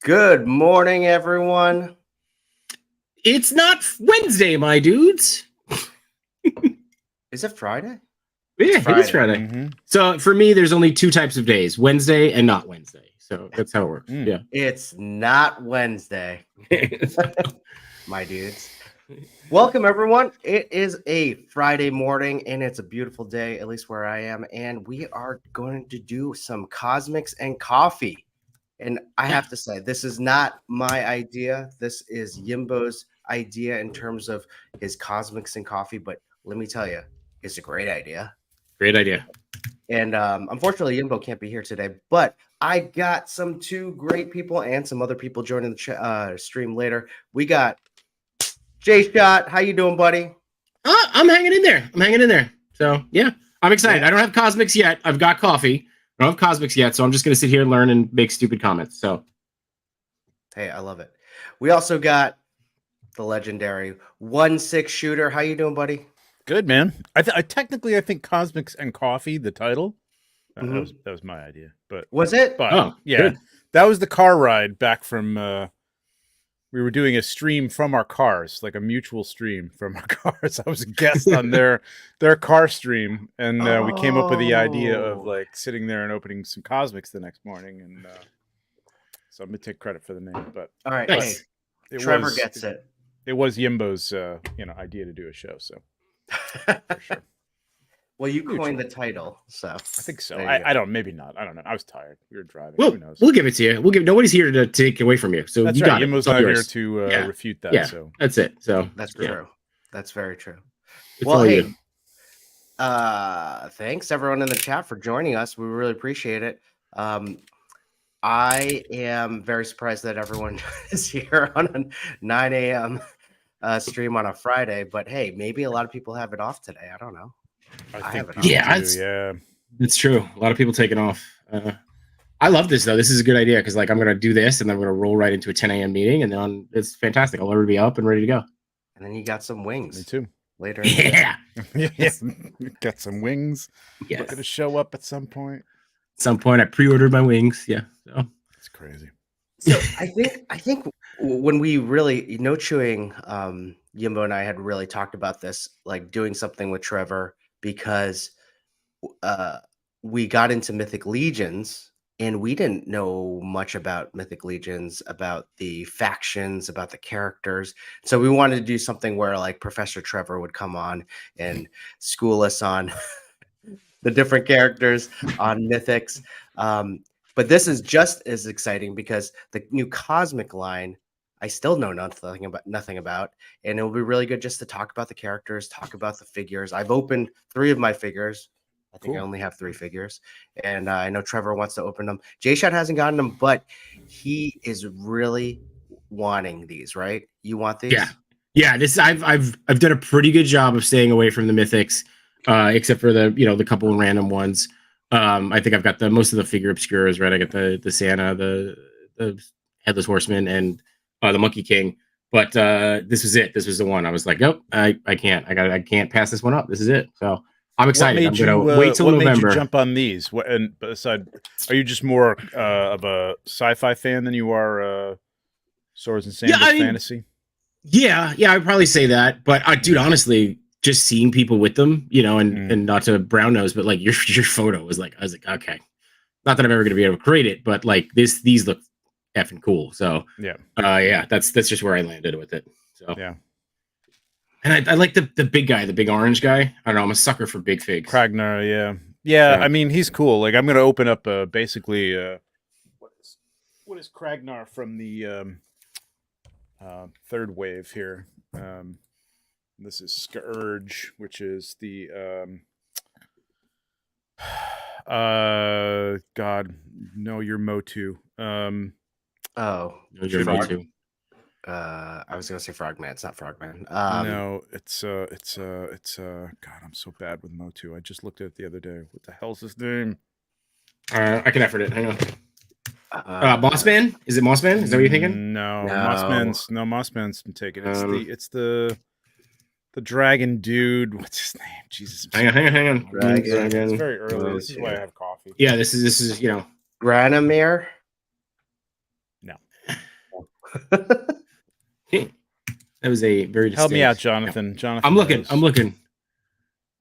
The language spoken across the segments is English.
Good morning, everyone. It's not Wednesday, my dudes. Is it Friday? Yeah, it is Friday. Mm-hmm. So for me, there's only two types of days: Wednesday and not Wednesday. So that's how it works. Yeah. It's not Wednesday, my dudes. Welcome, everyone. It is a Friday morning, and it's a beautiful day, at least where I am. And we are going to do some cosmics and coffee. And I have to say, this is not my idea. This is Yimbo's idea in terms of his cosmics and coffee. But let me tell you, it's a great idea. Great idea. And unfortunately, Yimbo can't be here today, but I got two great people and some other people joining the stream later. We got Jay Shot. How you doing, buddy? I'm hanging in there. So yeah, I'm excited. I don't have cosmics yet. I've got coffee. I don't have cosmics yet, so I'm just gonna sit here and learn and make stupid comments. So hey, I love it. We also got the legendary 1-6 shooter. How you doing, buddy? Good, man. I think Cosmics and Coffee, the title, that was my idea. But was it? But good. That was the car ride back from. We were doing a stream from our cars, like a mutual stream from our cars. I was a guest on their car stream, and we came up with the idea of like sitting there and opening some Cosmics the next morning. And so I'm gonna take credit for the name. But all right, nice. Hey, Trevor gets it. It was Yimbo's, idea to do a show. So. For sure. Well, you coined the title, so I think so. I don't. Maybe not. I don't know. I was tired. We were driving. Well, who knows? We'll give it to you. Nobody's here to take away from you. So that's you right. got it. Yimbo's not here to refute that. Yeah, so that's it. So that's true. That's very true. It's well, hey, you. Thanks everyone in the chat for joining us. We really appreciate it. I am very surprised that everyone is here on a 9 a.m. Stream on a Friday, but hey, maybe a lot of people have it off today. I don't know. I have it off. Yeah, it's true. A lot of people taking off. I love this though. This is a good idea because like I'm gonna do this and then I'm gonna roll right into a 10 a.m. meeting and then it's fantastic. I'll already be up and ready to go. And then you got some wings. Me too. Later. Yeah. Got some wings. Yes. Looking to show up at some point. At some point, I pre-ordered my wings. Yeah. So it's crazy. So I think when we really chewing, Yimbo and I had really talked about this, like doing something with Trevor because we got into Mythic Legions and we didn't know much about Mythic Legions, about the factions, about the characters. So we wanted to do something where like Professor Trevor would come on and school us on the different characters on Mythics. But this is just as exciting because the new Cosmic line, I still know nothing about, and it will be really good just to talk about the characters, talk about the figures. I've opened 3 of my figures. I think I only have 3 figures, and I know Trevor wants to open them. J-Shot hasn't gotten them, but he is really wanting these. Right? You want these? Yeah. This I've done a pretty good job of staying away from the Mythics, except for the couple of random ones. I think I've got most of the figure obscures, right? I got the Santa, the Headless Horseman, and the Monkey King. But this was it. This was the one. I was like, nope, I can't. I can't pass this one up. This is it. So I'm excited. I'm gonna wait till November. What made you jump on these? And aside, are you just more of a sci-fi fan than you are Swords and Sandals fantasy? Yeah, I'd probably say that. But dude, honestly, just seeing people with them, and not to brown nose, but like your photo was like, I was like, okay, not that I'm ever going to be able to create it, but like these look effing cool. So that's just where I landed with it. So yeah, and I like the big guy, the big orange guy. I don't know, I'm a sucker for big figs. Kragnar, yeah. I mean, he's cool. Like I'm going to open up basically what is Kragnar from the third wave here. This is Scourge, which is the God, no, you're Motu. You're Motu. I was gonna say Frogman. It's not Frogman. No, it's God, I'm so bad with Motu. I just looked at it the other day. What the hell's his name? I can effort it. Hang on. Mossman? Is it Mossman? Is that what you're thinking? No. Mossman's been taken. It's the dragon dude. What's his name? Jesus. Hang on. Dragon. It's very early. This is why I have coffee. Yeah, this is Granamir. No. That was a very distinct. Help me out, Jonathan. Yeah. Jonathan. I'm looking. knows. I'm looking.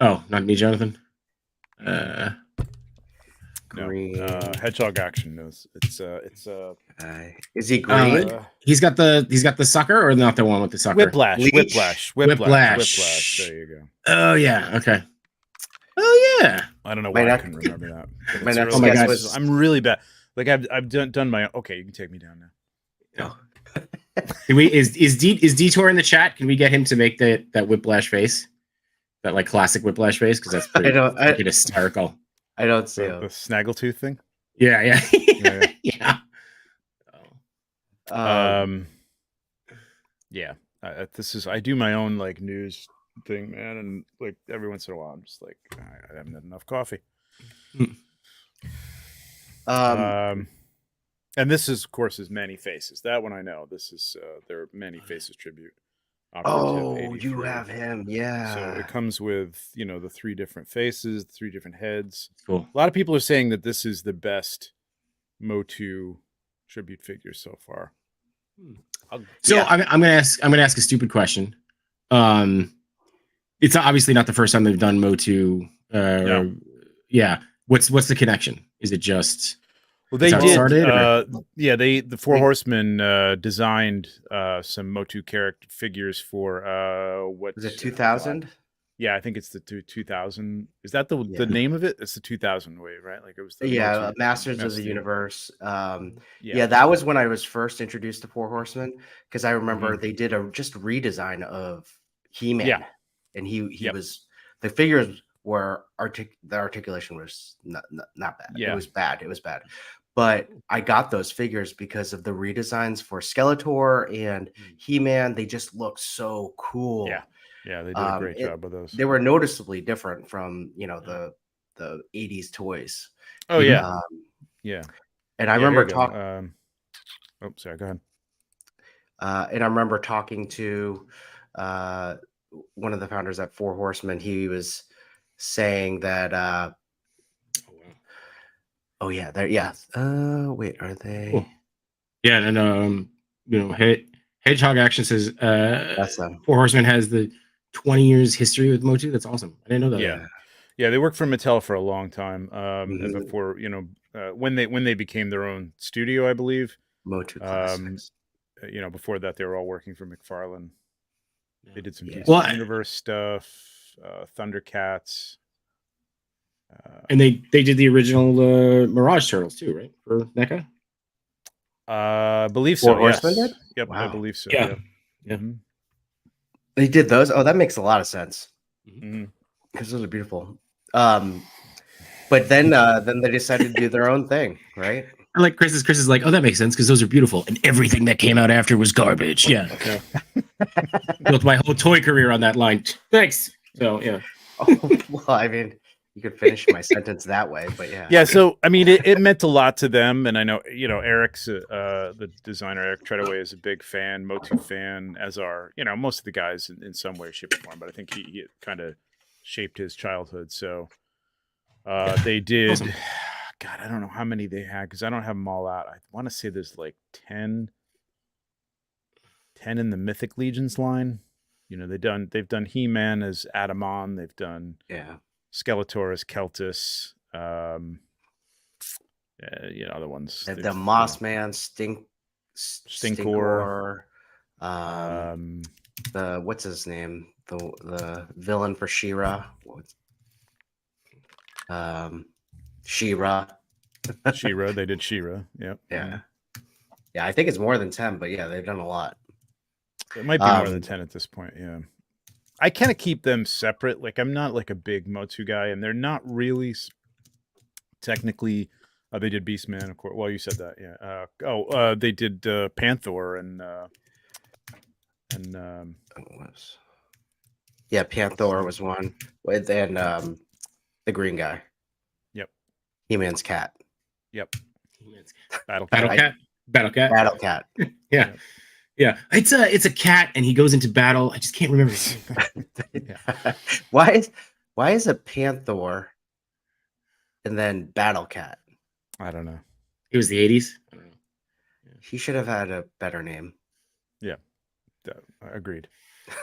Oh, not me, Jonathan. No, Green. Hedgehog Action knows. It's Is he green? He's got the sucker, or not the one with the sucker? Whiplash. Leech? Whiplash. There you go. Oh yeah. Okay. Oh yeah. I don't know My why I next- couldn't remember that. My It's next early. guess God. was I'm really bad. Like I've done my. Okay, you can take me down now. Can we is Detour in the chat? Can we get him to make that Whiplash face, that like classic Whiplash face? Because that's pretty freaking hysterical. I don't see The him. snaggletooth thing. Yeah. Yeah. Yeah. Yeah. I do my own like news thing, man, and like every once in a while, I'm just like, I haven't had enough coffee. And this is, of course, is Many Faces. That one I know. This is their Many Faces tribute. Operative Oh, 83. you have him. Yeah. So it comes with, the 3 different faces, 3 different heads. Cool. A lot of people are saying that this is the best Motu tribute figure so far. So I'm gonna ask a stupid question. It's obviously not the first time they've done Motu. No. Yeah. What's the connection? Is it just? Well, they how it did. started, The Four Horsemen designed some Motu character figures for what Was it 2000? Yeah, I think it's the 2000. Is that the name of it? It's the 2000 wave, right? Like it was the Motu Masters of the Master. Universe. That was when I was first introduced to Four Horsemen, because I remember they did a just redesign of He-Man. Yeah. And he was, the figures were the articulation was not bad. Yeah. It was bad. But I got those figures because of the redesigns for Skeletor and He-Man. They just look so cool. Yeah, they did a great job with those. They were noticeably different from the 80s toys. Oh yeah. And I remember talking. Sorry, go ahead. And I remember talking to one of the founders at Four Horsemen. He was saying that. Oh yeah, wait, are they? Cool. Yeah, and Hedgehog Action says That's them. Four Horsemen has the 20 years history with Motu. That's awesome. I didn't know that. Yeah, they worked for Mattel for a long time. And before when they became their own studio, I believe. Motu Classics. Before that, they were all working for McFarlane. They did some DC Universe stuff, Thundercats. And they did the original Mirage Turtles too, right? For NECA? I believe so. Four Horsemen did? Yep, Wow. I believe so. Yeah. Yeah. They did those. Oh, that makes a lot of sense. Mm-hmm. Because those are beautiful. But then they decided to do their own thing, right? I like Chris is like, oh, that makes sense because those are beautiful, and everything that came out after was garbage. Yeah. Built my whole toy career on that line. Thanks. So yeah. Oh, well, I mean, you could finish my sentence that way, but yeah. Yeah, so I mean, it meant a lot to them, and I know Eric's the designer Eric Treadaway is a big fan, Motu fan, as are most of the guys in some way, shape, or form. But I think he kind of shaped his childhood. So they did. Awesome. God, I don't know how many they had because I don't have them all out. I want to say there's like 10 in the Mythic Legions line. They've done He-Man as Adamon. They've done Skeletor as Keltis. Other ones. The Moss Man, Stinkor. The what's his name? The villain for She-Ra. She-Ra. She-Ra. They did She-Ra. Yep. Yeah. Yeah, I think it's more than 10, but yeah, they've done a lot. It might be more than 10 at this point. Yeah. I kind of keep them separate. Like I'm not like a big Motu guy, and they're not really technically. They did Beastman, of course. Well, you said that, yeah. They did Panther and Panther was one. And the green guy. Yep. He-Man's cat. Yep. Battle Cat. Yeah. Yep. Yeah, it's a cat, and he goes into battle. I just can't remember. Why is it Panther and then Battle Cat? I don't know. It was the 80s. I don't know. He should have had a better name. Agreed.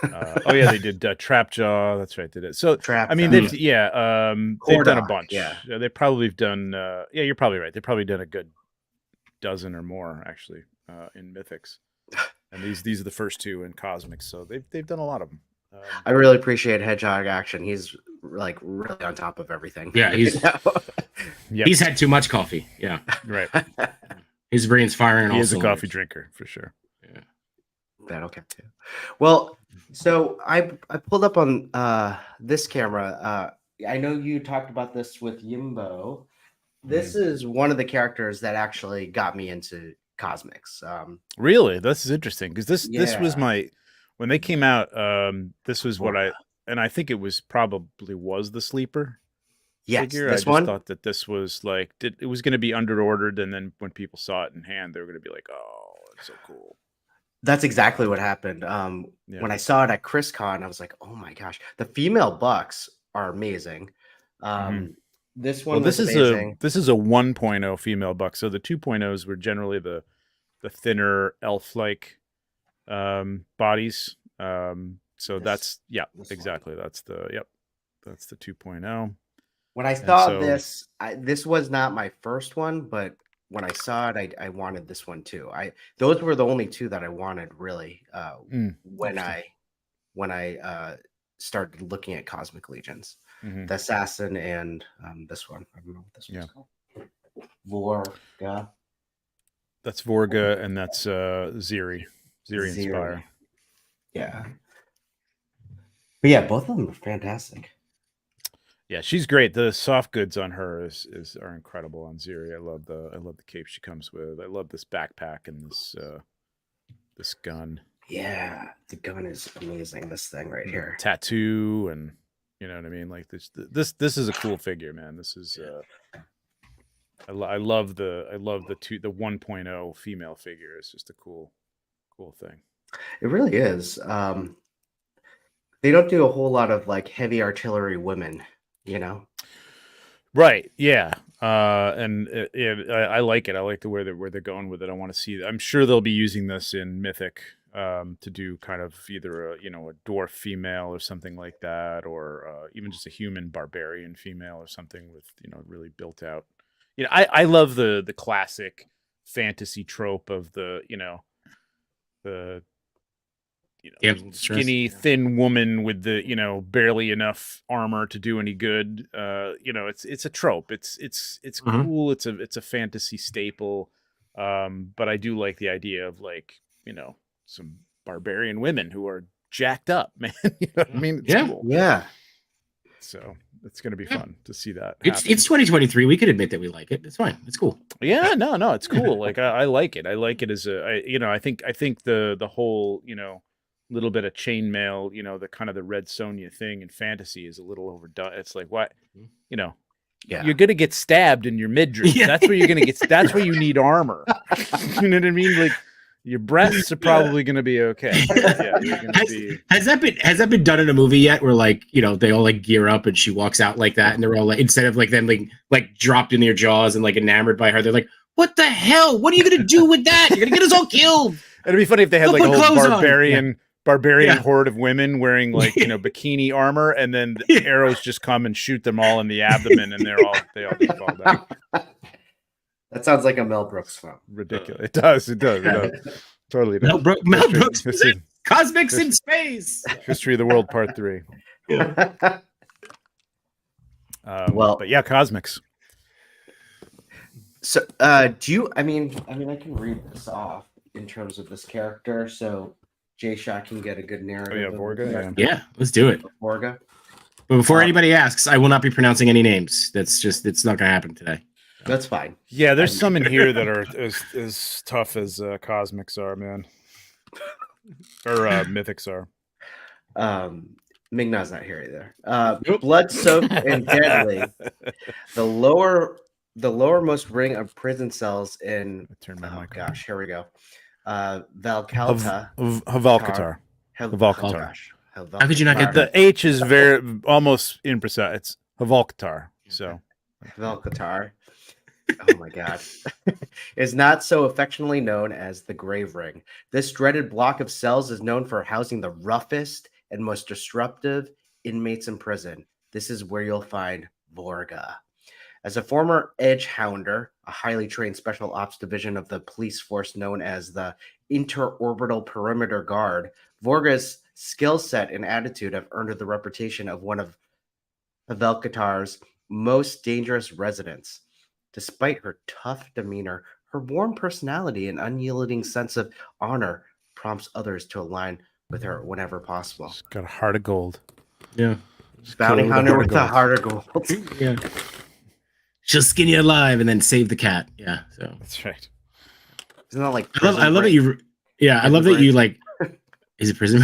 Oh yeah, they did Trapjaw. That's right, they did. So Trap. I mean, they've they've done a Hordak, bunch. yeah. They probably have done. Yeah, you're probably right. They've probably done a good dozen or more actually in Mythics, and these are the first two in Cosmics. So they've done a lot of them. I really appreciate Hedgehog Action. He's like really on top of everything. Yeah, he's had too much coffee. Yeah, right. His brain's firing. He is a coffee drinker for sure. Yeah, that'll count too. Well, so I pulled up on this camera. I know you talked about this with Yimbo. This is one of the characters that actually got me into Cosmics. Really, this is interesting because this was when they came out. This was what I think it was the sleeper. Yes, figure. I just thought that this was like it was going to be underordered, and then when people saw it in hand, they were going to be like, "Oh, it's so cool." That's exactly what happened. When I saw it at ChrisCon, I was like, "Oh my gosh, the female bucks are amazing." This one, this is a 1.0 female buck. So the 2.0s were generally the thinner elf-like bodies. So that's exactly. That's the 2.0. When I saw this, this was not my first one, but when I saw it, I wanted this one too. Those were the only two that I wanted really when I started looking at Cosmic Legions, the Assassin and this one. I don't know what this one's called. Vorga. That's Vorga, and that's Ziri Inspire. Yeah. But yeah, both of them are fantastic. Yeah, she's great. The soft goods on her are incredible on Ziri. I love the cape she comes with. I love this backpack and this gun. Yeah, the gun is amazing. This thing right here, tattoo, and you know what I mean. Like this is a cool figure, man. This is I love the 1.0 female figure. It's just a cool thing. It really is. They don't do a whole lot of like heavy artillery women, you know. Right. Yeah. And I like it. I like the where they're going with it. I want to see. I'm sure they'll be using this in Mythic to do kind of either a dwarf female or something like that, or even just a human barbarian female or something with really built out. I love the classic fantasy trope of the skinny, thin woman with the barely enough armor to do any good. It's a trope. It's cool. It's a fantasy staple. But I do like the idea of some barbarian women who are jacked up, man. You know what I mean? It's cool. Yeah. So it's going to be fun to see that. It's 2023. We could admit that we like it. It's fine. It's cool. Yeah, no, it's cool. Like I like it. I like it as I think the whole, little bit of chainmail, the kind of the Red Sonja thing in fantasy is a little overdone. It's like, what, you're going to get stabbed in your midriff. Yeah. That's where you're going to get, that's where you need armor. You know what I mean? Like your breasts are probably going to be okay. Yeah, has that been done in a movie yet where they all gear up and she walks out like that and they're all instead of them dropped in their jaws and enamored by her, they're like, what the hell? What are you going to do with that? You're going to get us all killed. It'd be funny if they had a whole barbarian horde of women wearing bikini armor, and then the arrows just come and shoot them all in the abdomen, and they all just fall down. That sounds like a Mel Brooks film. Ridiculous. It does. Totally does. Mel Brooks. Cosmics in Space. History of the World Part 3. But yeah, Cosmics. So, do you? I mean, I can read this off in terms of this character, so J-Shot can get a good narrative. Oh yeah, Vorga. Yeah, let's do it. Vorga. But before anybody asks, I will not be pronouncing any names. It's not going to happen today. That's fine. Yeah, there's some in here that are as tough as Cosmics are, man, or Mythics are. Migna's not here either. Blood soaked and deadly. The lowermost ring of prison cells in. Gosh, here we go. Havalkatar. How could you not get the H is very almost imprecise. It's Havalkatar. So Havalkatar. Oh my God. Is not so affectionately known as the grave ring. This dreaded block of cells is known for housing the roughest and most disruptive inmates in prison. This is where you'll find Vorga. As a former edge hounder, a highly trained special ops division of the police force known as the Interorbital Perimeter Guard, Vorga's skill set and attitude have earned her the reputation of one of Havelkatar's most dangerous residents. Despite her tough demeanor, her warm personality and unyielding sense of honor prompts others to align with her whenever possible. She's got a heart of gold. Yeah. Bounty Cold hunter heart of with a gold. heart of gold. Yeah. She'll skin you alive and then save the cat. Yeah. So That's right. Isn't that like I love that Break? you. Yeah, I Prison love that Break? you like. Is it prison?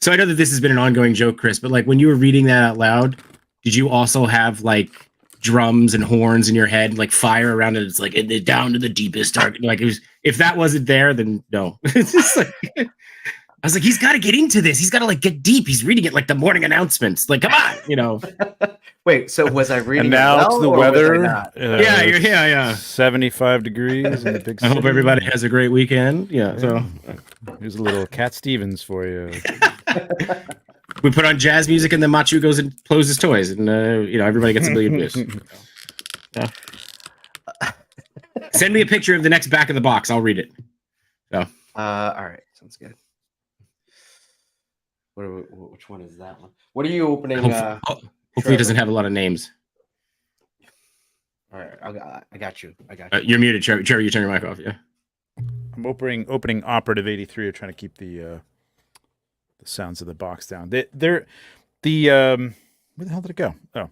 So I know that this has been an ongoing joke, Chris, but like when you were reading that out loud, did you also have like drums and horns in your head, like fire around it? It's like down to the deepest dark. Like it was. If that wasn't there, then no. It's just like I was like, he's got to get into this. He's got to like get deep. He's reading it like the morning announcements. Like, come on, you know. Wait, so was I reading And now it well, it's the or was I weather. not? Yeah. 75 degrees in the big I city. hope everybody has a great weekend. Yeah. So Here's a little Cat Stevens for you. we put on jazz music, and then Machu goes and blows his toys, and everybody gets a million views. Yeah. Send me a picture of the next back of the box. I'll read it. So All right, sounds good. Which one is that one? What are you opening? hopefully it Trevor? doesn't have a lot of names. All right, I got you. You're muted, Trevor. Trevor, you turn your mic off. Yeah. I'm opening Operative 83. Trying to keep the sounds of the box down. Where the hell did it go? Oh,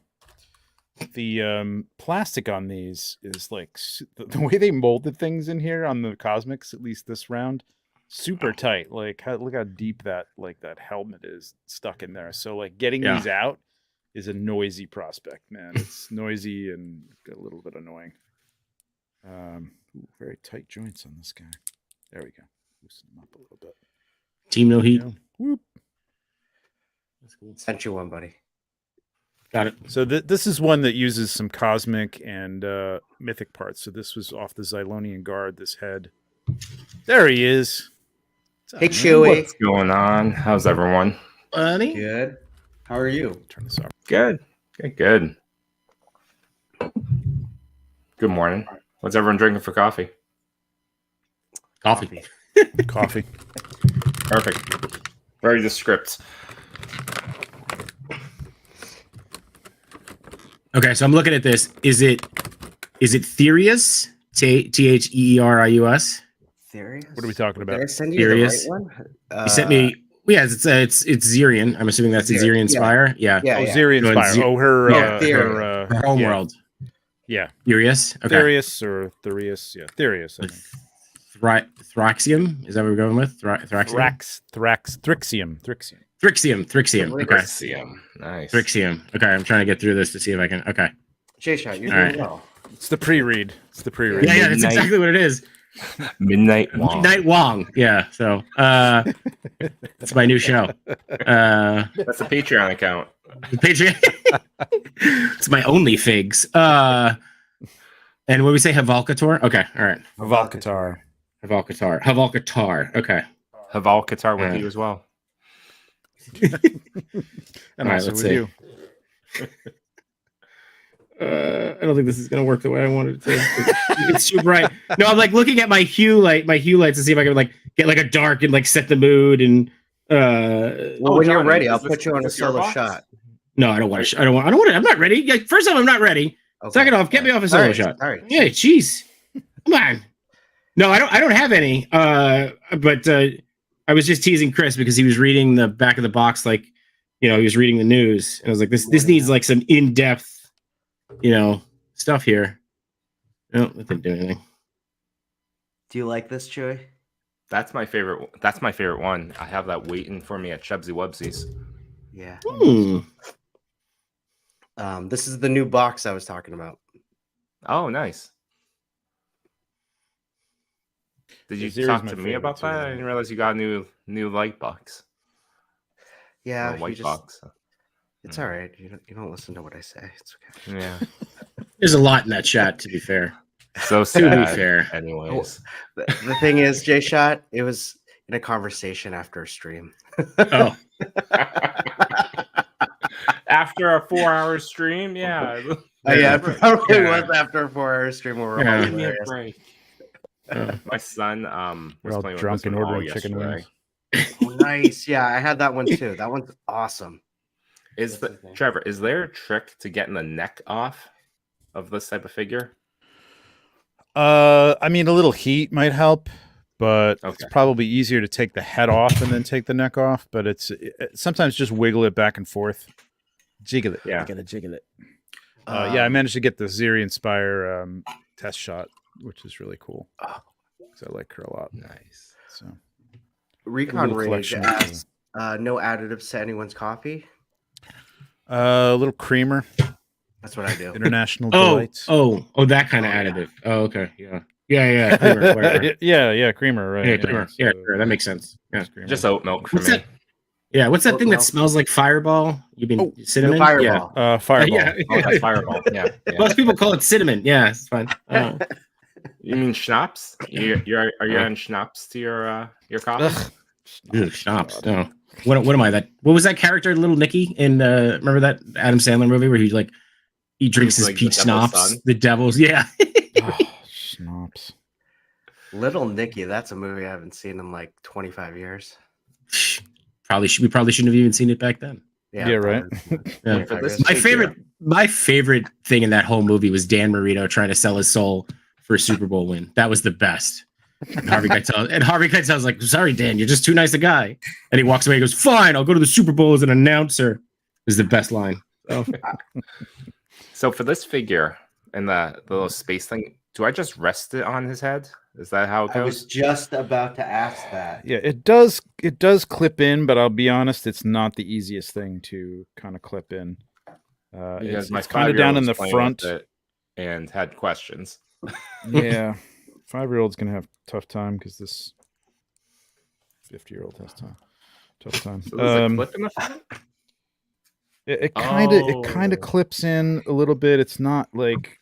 the plastic on these is like the way they molded things in here on the Cosmics, at least this round, super tight. Like look how deep that helmet is stuck in there. So like getting these out is a noisy prospect, man. It's noisy and a little bit annoying. Very tight joints on this guy. There we go. Loosen them up a little bit. Team No Heat. Yeah. Whoop. Sent you one, buddy. Got it. So this is one that uses some cosmic and mythic parts. So this was off the Xylonian Guard, this head. There he is. Hey, Chewie. What's going on? How's everyone? Buddy. Good. How are you? Turn this off. Good. Good. Good morning. What's everyone drinking for coffee? Coffee. Coffee. Perfect. Very the script. Okay, so I'm looking at this. Is it Therius? Thereus? Serious? What are we talking about? Did I send you Serious? the right one? You sent me. Yeah, it's Xerion. I'm assuming that's Xerion, Xerion Spire. Yeah. Yeah, Oh, yeah. Zirian Go ahead, Spire. Oh, her Therius. Her homeworld. Yeah. Therius. Okay. Therius or Therius. Yeah. Therius, I think. Thraxium. Is that what we're going with? Thraxium. Thrixium. Thrixium. Okay. Thrixium. Nice. Thrixium. Okay, I'm trying to get through this to see if I can. Okay. J-Shot, you're All doing right. well. It's the pre-read. Yeah, that's Midnight. exactly what it is. Midnight Wong. Midnight Wong. Yeah. So it's my new show. That's a Patreon account. Patreon. It's my only figs. And what we say, Havalkator? Okay, all right. Valkatar. Havalkatar. Okay. Haval Qatar with Yeah. you as well. And All right, also let's with see. you. I don't think this is gonna work the way I wanted it to. It's too bright. No, I'm like looking at my hue lights to see if I can like get like a dark and like set the mood and Well, when you're John, ready, is I'll this- put you on a is this your solo box? shot. no, I don't want to. I don't want to. I'm not ready. Like, first off, I'm not ready. Okay. Second off, get me off a solo shot. All right. Yeah, jeez. Come on. No, I don't have any. But I was just teasing Chris because he was reading the back of the box, like, he was reading the news, and I was like, this needs like some in-depth, stuff here. No, that didn't do anything. Do you like this, Chewy? That's my favorite. That's my favorite one. I have that waiting for me at Chubsy Wubsies. Yeah. Hmm. This is the new box I was talking about. Oh, nice. Did you Ziri's talk my to me favorite about too. that? I didn't realize you got a new light box. Yeah, Or you white just- box. It's all right. You don't listen to what I say. It's okay. Yeah. There's a lot in that chat, to be fair. So To be sad. fair. Anyways, The thing is, Jay Shot, it was in a conversation after a stream. Oh, after a 4-hour stream, yeah. Yeah, it probably Yeah. was after a 4-hour stream where we're Yeah. all Give me a hilarious. break. oh. My son We're was all playing with drunk this and one all ordering chicken yesterday. wings. Oh, nice. Yeah, I had that one too. That one's awesome. Is the Trevor? Is there a trick to getting the neck off of this type of figure? I mean, a little heat might help, but it's Okay. probably easier to take the head off and then take the neck off. But sometimes just wiggle it back and forth, jiggle it. Yeah. You gotta jiggle it. Yeah, I managed to get the Ziri Inspire test shot, which is really cool. Oh. 'Cause I like her a lot. Nice. So Recon little Rage collection of asks, no additives to anyone's coffee. a little creamer, That's what I do. International Oh, Delights. that kind of Oh, yeah. additive. Oh, okay. Yeah. Creamer, whatever. yeah, creamer, right? Yeah, creamer. Yeah, so sure, that makes sense. Yeah. creamer. Just oat milk for What's me. that? Yeah, what's that Oat thing that milk. smells like Fireball? You mean cinnamon? Fireball. Fireball. Yeah. Oh, that's Fireball. Yeah. Most people call it cinnamon. Yeah, it's fine. You mean schnapps? Are you adding schnapps to your coffee? Ugh. Ew, schnapps. No. What am I? What was that character, Little Nicky, in remember that Adam Sandler movie where he drinks his Like the peach devil's schnapps? son? The devil's, yeah. Oh, schnapps. Little Nicky, that's a movie I haven't seen in like 25 years. We probably shouldn't have even seen it back then. Yeah, right. probably Yeah. 25 For this years. figure- My favorite thing in that whole movie was Dan Marino trying to sell his soul for a Super Bowl win. That was the best. And Harvey Keitel's like, sorry, Dan, you're just too nice a guy. And he walks away and goes, fine, I'll go to the Super Bowl as an announcer. Is the best line. So, So for this figure and the little space thing, do I just rest it on his head? Is that how it I was goes? just about to ask that. Yeah, it does clip in, but I'll be honest, it's not the easiest thing to kind of clip in. Because It's kind of down in the front. And had questions. Yeah, 5-year-old's gonna have tough time because this 50-year-old has tough time. So there's a clip in the front? It kind of Oh. clips in a little bit. It's not like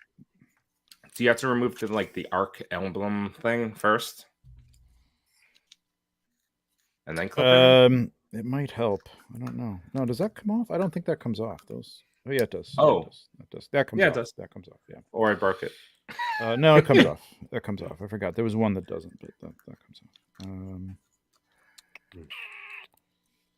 Do you have to remove the arc emblem thing first? And then clip it in? It might help. I don't know. No, does that come off? I don't think that comes off. Oh yeah, it does. Oh. It does. That comes Yeah, it off. does. That comes off. Yeah. Or I broke it. No, it comes off. That comes off. I forgot. There was one that doesn't, but that comes off.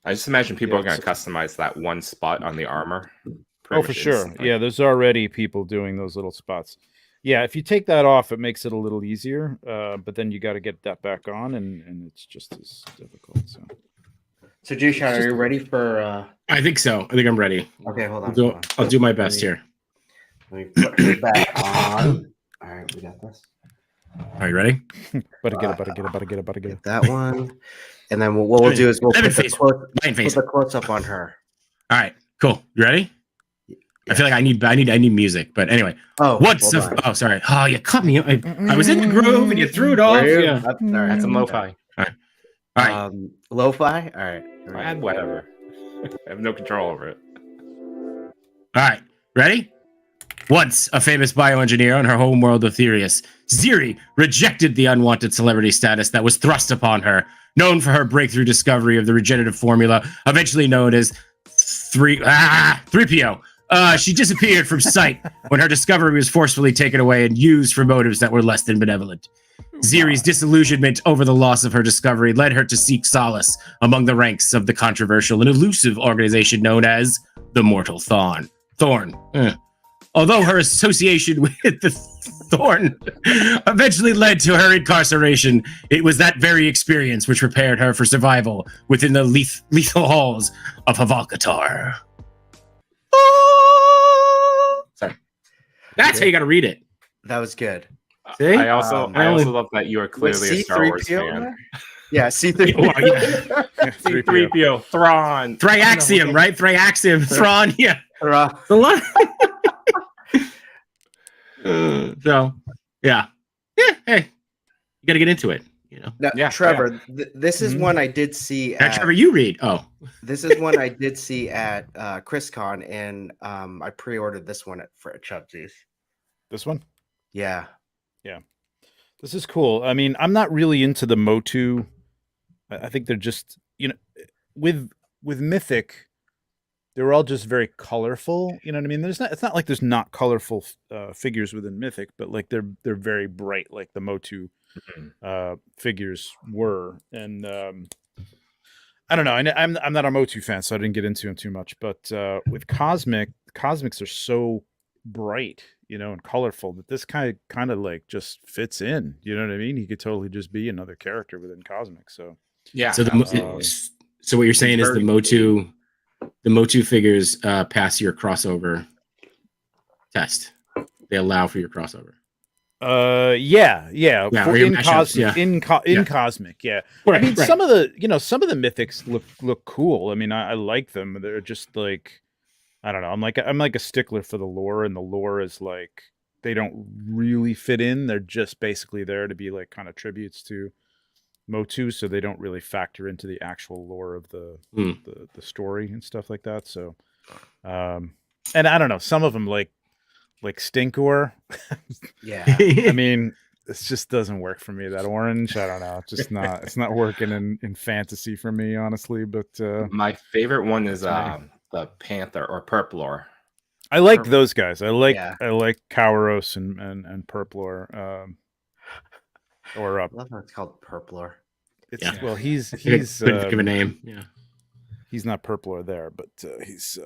I just imagine people Yeah, are going to it's- customize that one spot on the armor. Oh, pretty for much sure. instantly. Yeah, there's already people doing those little spots. Yeah, if you take that off, it makes it a little easier. But then you got to get that back on, and it's just as difficult. So, G-Shot, are you ready for... I think so. I think I'm ready. Okay, hold on. I'll do my best here. Let me put it back on. All right, we got this. Are you ready? Better get it. Get that one. And then what we'll do is we'll put Lion face. the close-up on her. All right, cool. You ready? I feel like I need music, but anyway. Oh, Sorry. Oh, you cut me. I was in the groove and you threw it off. Yeah. All right. Add some lo-fi. All right. Lo-fi? All right. Add whatever. I have no control over it. All right. Ready? Once a famous bioengineer on her home world Etherius, Ziri rejected the unwanted celebrity status that was thrust upon her, known for her breakthrough discovery of the regenerative formula, eventually known as 3PO. She disappeared from sight when her discovery was forcefully taken away and used for motives that were less than benevolent. Ziri's disillusionment over the loss of her discovery led her to seek solace among the ranks of the controversial and elusive organization known as the Mortal Thorn. Although her association with the Thorn eventually led to her incarceration, it was that very experience which prepared her for survival within the lethal halls of Havalkatar. Sorry. That's how you got to read it. That was good. See? I also love that you are Was clearly a Star Wars C-3PO fan. there? Yeah, C3PO. Oh, yeah. C-3PO, Thrawn. Thriaxium, right? Thriaxium, Thrawn, yeah. Hurrah. A lot. So, yeah. Yeah, hey. You got to get into it, you know. Now, Yeah, Trevor, this is one I did see Now, at, Trevor, you read. Oh. this is one I did see at ChrisCon, and I pre-ordered this one for Chubsies. This one? Yeah. Yeah. This is cool. I mean, I'm not really into the Motu. I think they're just, with Mythic, they're all just very colorful. You know what I mean? It's not like there's not colorful figures within Mythic, but like they're very bright, like the Motu figures were. And I don't know. I'm not a Motu fan, so I didn't get into him too much. But with Cosmics are so bright, and colorful that this kind of like just fits in. You know what I mean? He could totally just be another character within Cosmic. So Yeah. So absolutely. so what you're saying is very the Motu figures pass your crossover test. They allow for your crossover. Yeah. Yeah, For or your in mashups, Cosmic, yeah. Cosmic, yeah. Right, I mean, right. some of the mythics look cool. I mean, I like them. They're just like, I don't know. I'm like a stickler for the lore, and the lore is like they don't really fit in. They're just basically there to be like kind of tributes to Motu, so they don't really factor into the actual lore of the story and stuff like that. So, and I don't know. Some of them like Stinkor. Yeah. I mean, this just doesn't work for me. That orange, I don't know. It's just not. It's not working in fantasy for me, honestly. But My favorite one is that's me. the Panther or Purplor. I like Purple. those guys. I like Yeah. Kauros and Purplor. Or I love how it's called Purpler. it's Yeah. well, he's Couldn't think of a name. Yeah. he's not Purplor there, but he's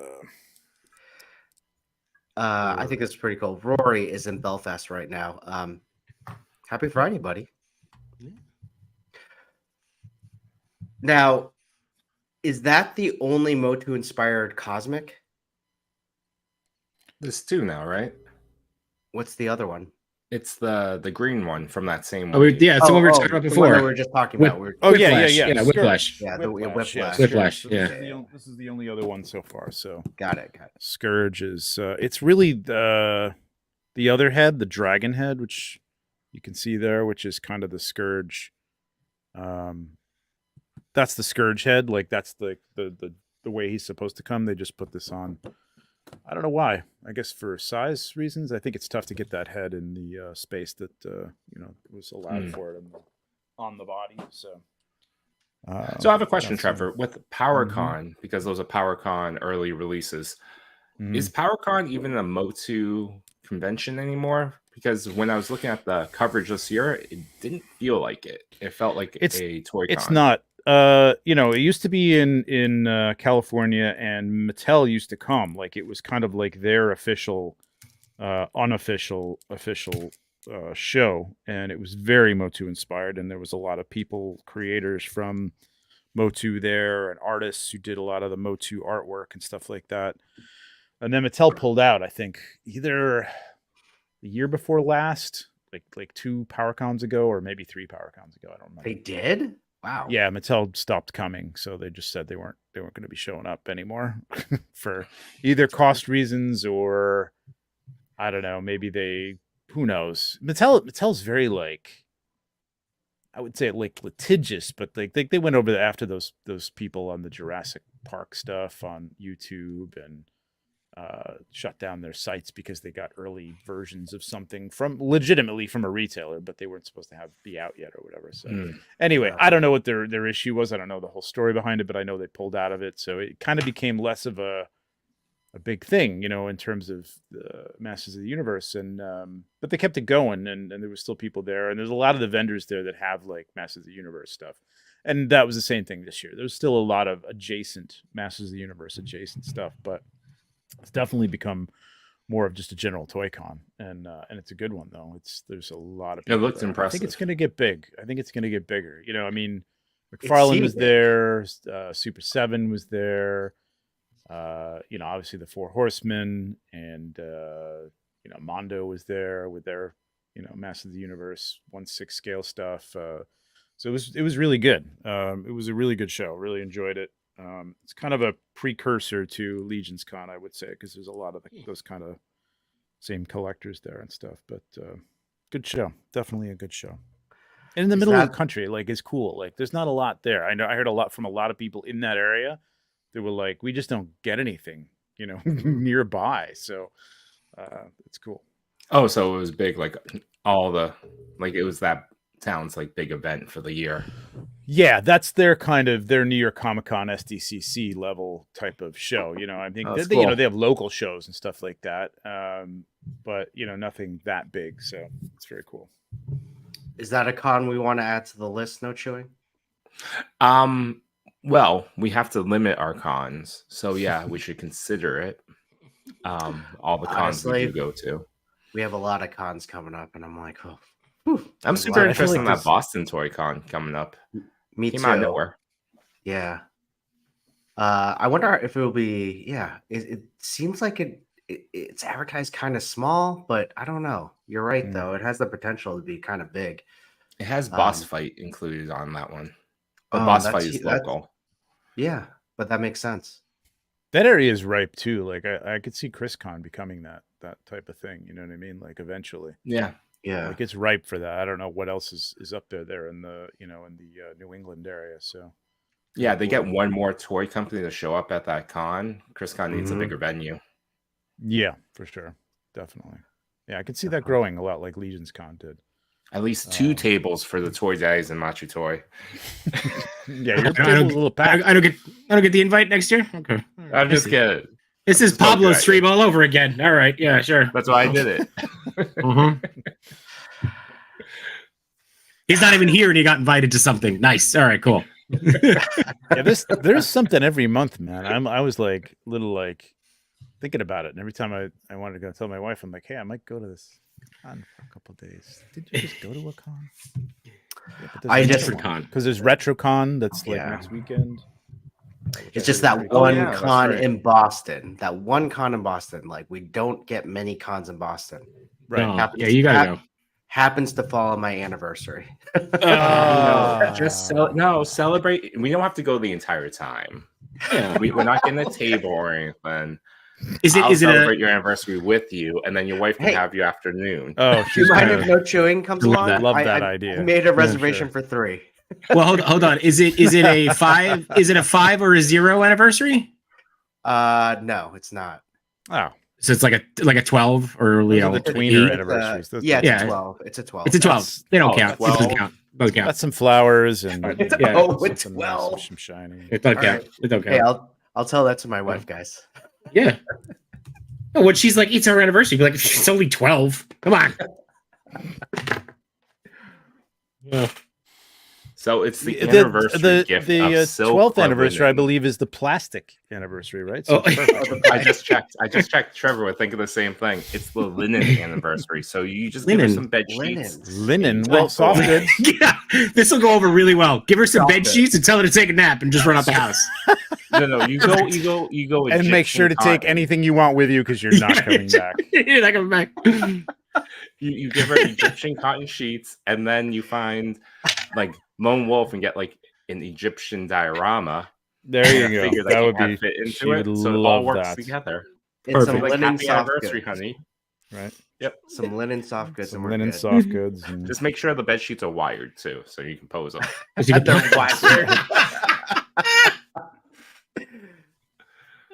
I think it's pretty cool. Rory is in Belfast right now. Happy Friday, buddy. Now, is that the only Motu inspired Cosmic? There's two now, right? What's the other one? It's the green one from that same Oh, wave. yeah, it's the one we were talking about The one before. that we were just talking about. Whiplash. yeah. Whiplash. Yeah, Whiplash. Whiplash, So yeah. this is the only other one so far. So Got it. Scourge is it's really the other head, the dragon head, which you can see there, which is kind of the Scourge. That's the Scourge head. Like that's the way he's supposed to come. They just put this on. I don't know why. I guess for size reasons. I think it's tough to get that head in the space that was allowed for it on the body. So So I have a question, that's Trevor. With PowerCon, because those are PowerCon early releases, is PowerCon even a Motu convention anymore? Because when I was looking at the coverage this year, it didn't feel like it. It felt like a toy con. It's not. It used to be in California, and Mattel used to come. Like it was kind of like their official, unofficial, official show, and it was very Motu inspired. And there was a lot of creators from Motu there, and artists who did a lot of the Motu artwork and stuff like that. And then Mattel pulled out, I think, either the year before last, like 2 PowerCons ago, or maybe 3 PowerCons ago. I don't remember. They did? Wow. Yeah, Mattel stopped coming, so they just said they weren't going to be showing up anymore for either cost reasons or I don't know. Maybe who knows? Mattel's very like, I would say like litigious, but they went over after those people on the Jurassic Park stuff on YouTube and shut down their sites because they got early versions of something legitimately from a retailer, but they weren't supposed to be out yet or whatever. So anyway, I don't know what their issue was. I don't know the whole story behind it, but I know they pulled out of it. So it kind of became less of a big thing, in terms of the Masters of the Universe. And but they kept it going, and there was still people there, and there's a lot of the vendors there that have like Masters of the Universe stuff. And that was the same thing this year. There's still a lot of adjacent Masters of the Universe adjacent stuff, but it's definitely become more of just a general toy con, and it's a good one though. There's a lot of people. It looks there. impressive. I think it's going to get big. I think it's going to get bigger. I mean, McFarlane was there. Super 7 was there. Obviously the 4 Horsemen, and Mondo was there with their Masters of the Universe 1/6 scale stuff. So it was really good. It was a really good show. Really enjoyed it. It's kind of a precursor to Legion's Con, I would say, because there's a lot of those kind of same collectors there and stuff. But good show, definitely a good show. And in the middle of the country, like, it's cool. Like, there's not a lot there. I heard a lot from a lot of people in that area. They were like, we just don't get anything, nearby. So it's cool. Oh, so it was big, like all the it was that town's like big event for the year. Yeah, that's their New York Comic Con SDCC level type of show. I think that's they cool. they have local shows and stuff like that, but nothing that big. So it's very cool. Is that a con we want to add to the list? No chewing. Well, we have to limit our cons, so yeah, we should consider it. All the cons we do go to. We have a lot of cons coming up, and I'm like, oh. I'm super interested in that Boston Toy Con coming up. Me Came too. out of nowhere. Yeah. I wonder if it will be. Yeah, it seems like it's advertised kind of small, but I don't know. You're right, though. It has the potential to be kind of big. It has boss fight included on that one. But boss fight is local. Yeah, but that makes sense. That area is ripe too. Like I could see ChrisCon becoming that type of thing. You know what I mean? Like eventually. Yeah. Like it's ripe for that. I don't know what else is up there in the New England area. So yeah, they get one more toy company to show up at that con. ChrisCon needs a bigger venue. Yeah, for sure, definitely. Yeah, I could see that growing a lot, like Legion's Con did. At least 2 tables for the Toy Daddies and Machu Toy. Yeah, your table's a little packed. I don't get the invite next year. Okay, I'm just kidding. This is Pablo's stream all over again. All right, yeah, sure. That's why I did it. He's not even here, and he got invited to something. Nice. All right, cool. Yeah, there's something every month, man. I was like thinking about it, and every time I wanted to go tell my wife, I'm like, hey, I might go to this con for a couple of days. Did you just go to a con? Yeah, I just con because there's RetroCon that's like next weekend. It's just that one con in Boston. That one con in Boston. Like we don't get many cons in Boston. Right? No. Yeah, you gotta go. Happens to fall on my anniversary. Celebrate. We don't have to go the entire time. Yeah, we're not getting a table or anything. I'll celebrate your anniversary with you, and then your wife can have your afternoon. Oh, do you mind if No Chewing comes along? Love that idea. I made a reservation for 3. Well, hold on. Is it a 5? Is it a 5 or a 0 anniversary? No, it's not. Oh, so it's like a 12 or the tweener anniversaries. It's a 12. It's a 12. It's a 12. They don't count. It doesn't count. Doesn't count. That's some flowers and it's 12. Some shiny. It don't count. It don't count. Hey, I'll tell that to my wife, guys. Yeah. Oh, when she's like, it's our anniversary, be like, it's only 12. Come on. Yeah. So it's the anniversary gift. The 12th anniversary, I believe, is the plastic anniversary, right? So I just checked. Trevor would think of the same thing. It's the linen anniversary. So you just give her some bed sheets. Linen. Well, soft goods. Yeah, this will go over really well. Give her some bed sheets and tell her to take a nap and just run out the house. No. You go, and make sure to take anything you want with you because you're not coming back. You're not coming back. You give her Egyptian cotton sheets, and then you find like Lone Wolf and get like an Egyptian diorama. There you go. That would be fit into it. So it all works together. It's some like linen happy soft anniversary, goods. honey. Right. Yep. Some linen soft goods. Some linen soft goods. And... Just make sure the bed sheets are wired too, so you can pose them. They're wired.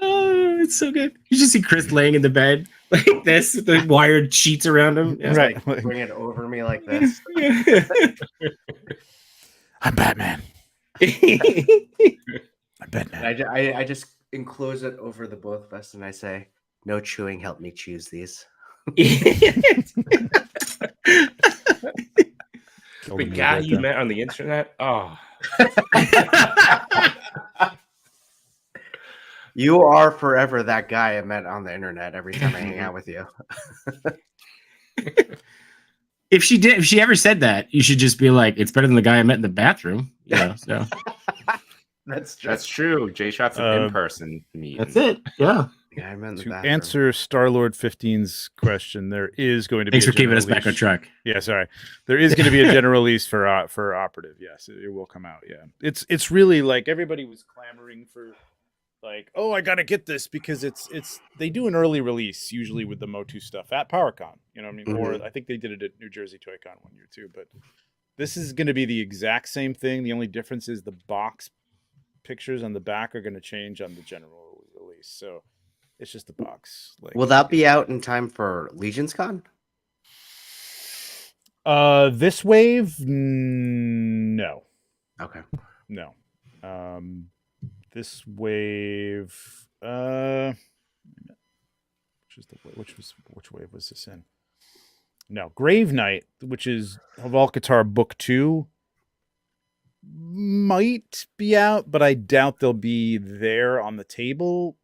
Oh, it's so good. You just see Chris laying in the bed like this, with the wired sheets around him. Yeah, right. Like, bring it over me like this. I'm Batman. I'm Batman. I just enclose it over the both of us and I say, no chewing, help me choose these. The guy you met on the internet? Oh. You are forever that guy I met on the internet every time I hang out with you. If she ever said that, you should just be like, it's better than the guy I met in the bathroom. Yeah, so that's true. Jay Shot's an in-person meeting. That's it. Yeah. Yeah, I meant to answer Starlord 15's question, there is going to be. Thanks for keeping us back on track. Yeah, sorry. There is going to be a general release for Operative. Yes, it will come out. Yeah, it's really like everybody was clamoring for, like, oh, I got to get this because it's they do an early release usually with the Motu stuff at PowerCon. You know what I mean? Or I think they did it at New Jersey Toy Con one year too. But this is going to be the exact same thing. The only difference is the box pictures on the back are going to change on the general release. So. It's just the box. Will that be out in time for Legion's Con? This wave, no. Okay. No. This wave, which wave was this in? No, Grave Knight, which is Havalkatar Book 2, might be out, but I doubt they'll be there on the table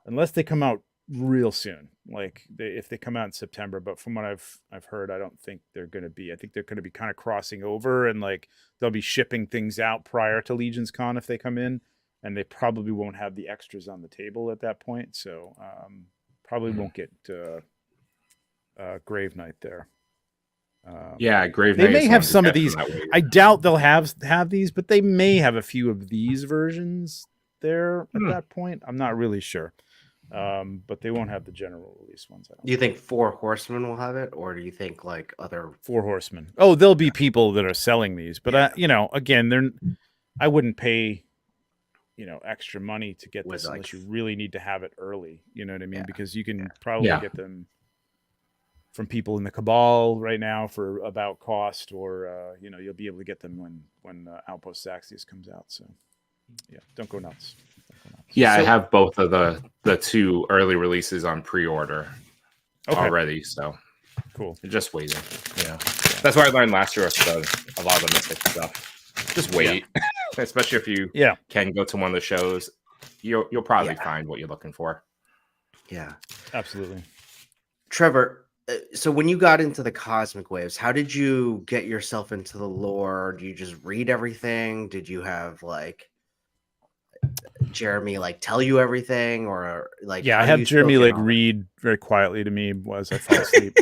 unless they come out real soon. Like if they come out in September, but from what I've heard, I don't think they're going to be. I think they're going to be kind of crossing over, and like they'll be shipping things out prior to Legion's Con if they come in, and they probably won't have the extras on the table at that point. So probably won't get Grave Knight there. Yeah, Grave They Knight may is have one to some of get from these. that wave. I doubt they'll have these, but they may have a few of these versions there at that point. I'm not really sure. But they won't have the general release ones. I don't Do you think Four Horsemen will have it, or do you think like other Four Horsemen? Oh, there'll be people that are selling these, but again, I wouldn't pay, extra money to get With, this like, unless you really need to have it early. You know what I mean? Yeah. Because you can probably Yeah. get them from people in the Cabal right now for about cost, or you'll be able to get them when Outpost Zaxius comes out. So yeah, don't go nuts. Yeah, I So- have both of the two early releases on pre-order already, so Cool. just waiting. Yeah, that's what I learned last year about a lot of the Mystic stuff. Just wait, especially if you can go to one of the shows. You'll probably find what you're looking for. Yeah, absolutely. Trevor, so when you got into the Cosmic Waves, how did you get yourself into the lore? Do you just read everything? Did you have like Jeremy like tell you everything, or like? Yeah, I have Jeremy like read very quietly to me as I fall asleep.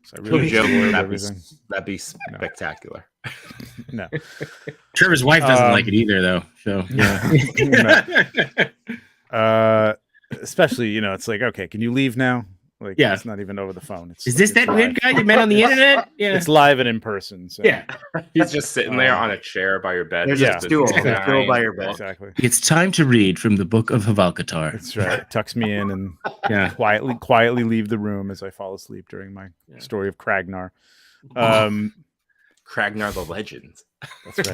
So I really enjoyed everything. That'd be spectacular. No. Trevor's wife doesn't like it either, though. So yeah. Especially, it's like, okay, can you leave now? Like, it's not even over the phone. Is this that weird guy you met on the internet? Yeah, it's live and in person. So. Yeah, he's just sitting there on a chair by your bed. There's a stool by your bed. Exactly. It's time to read from the Book of Havalkatar. That's right. Tucks me in and quietly leave the room as I fall asleep during my story of Kragnar. Kragnar the Legend. That's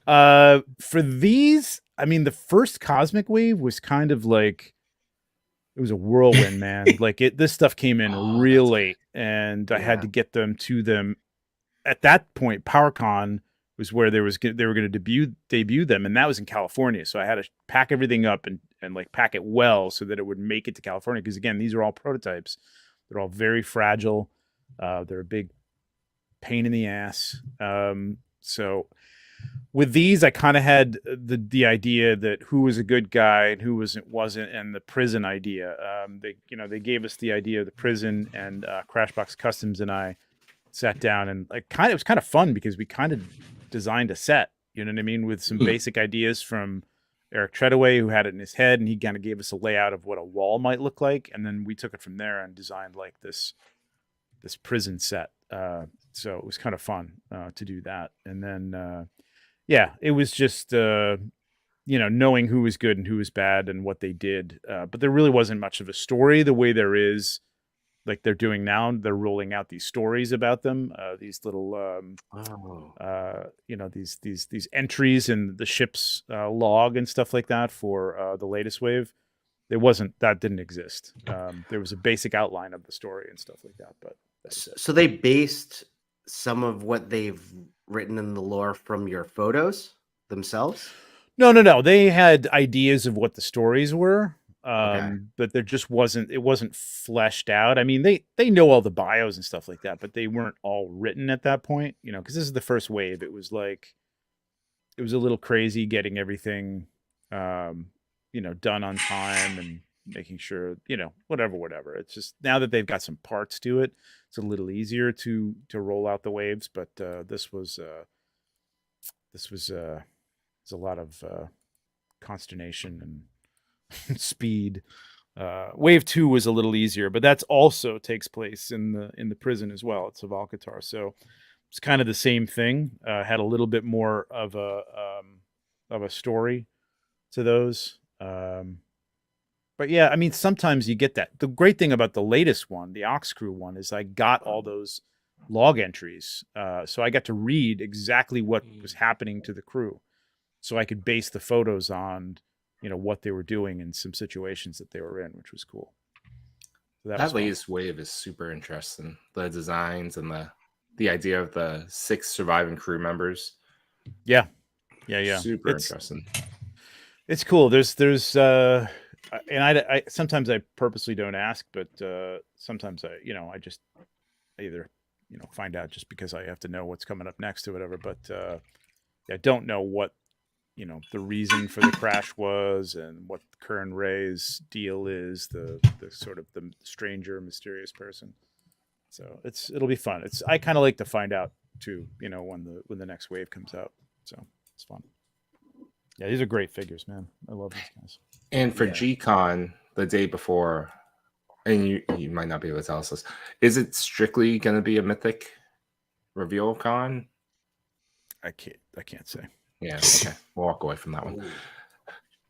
right. For these, I mean, the first Cosmic Wave was kind of like, it was a whirlwind, man. Like this stuff came in real late, and I had to get them to them. At that point, PowerCon was where they were going to debut them, and that was in California. So I had to pack everything up and like pack it well so that it would make it to California. Because again, these are all prototypes. They're all very fragile. They're a big pain in the ass. So with these, I kind of had the idea that who was a good guy and who wasn't, and the prison idea. They gave us the idea of the prison, and Crashbox Customs and I sat down and it was kind of fun because we kind of designed a set. You know what I mean, with some basic ideas from Eric Treadaway, who had it in his head, and he kind of gave us a layout of what a wall might look like, and then we took it from there and designed like this prison set. So it was kind of fun to do that, and then. It was just, knowing who was good and who was bad and what they did. But there really wasn't much of a story the way there is, like they're doing now. They're rolling out these stories about them, these little, these entries in the ship's log and stuff like that for the latest wave. That didn't exist. There was a basic outline of the story and stuff like that. But so they based some of what they've written in the lore from your photos themselves? No. They had ideas of what the stories were, but there just wasn't fleshed out. I mean, they know all the bios and stuff like that, but they weren't all written at that point, because this is the first wave. It was a little crazy getting everything, done on time and making sure, whatever. It's just now that they've got some parts to it, it's a little easier to roll out the waves. But this was a lot of consternation and speed. Wave 2 was a little easier, but that's also takes place in the prison as well. It's Havalkatar, so it's kind of the same thing. Had a little bit more of a story to those. But yeah, I mean, sometimes you get that. The great thing about the latest one, the Ox Crew one, is I got all those log entries. So I got to read exactly what was happening to the crew. So I could base the photos on, what they were doing in some situations that they were in, which was cool. So that latest wave is super interesting. The designs and the idea of the 6 surviving crew members. Yeah. Super interesting. It's cool. There's and I sometimes I purposely don't ask, but sometimes I either find out just because I have to know what's coming up next or whatever. But I don't know what the reason for the crash was and what Kern Ray's deal is. The sort of the stranger, mysterious person. So it'll be fun. I kind of like to find out too. When the next wave comes out. So it's fun. Yeah, these are great figures, man. I love these guys. And for G-Con the day before, and you might not be able to tell us this, is it strictly going to be a Mythic reveal con? I can't say. Yeah, okay. We'll walk away from that one.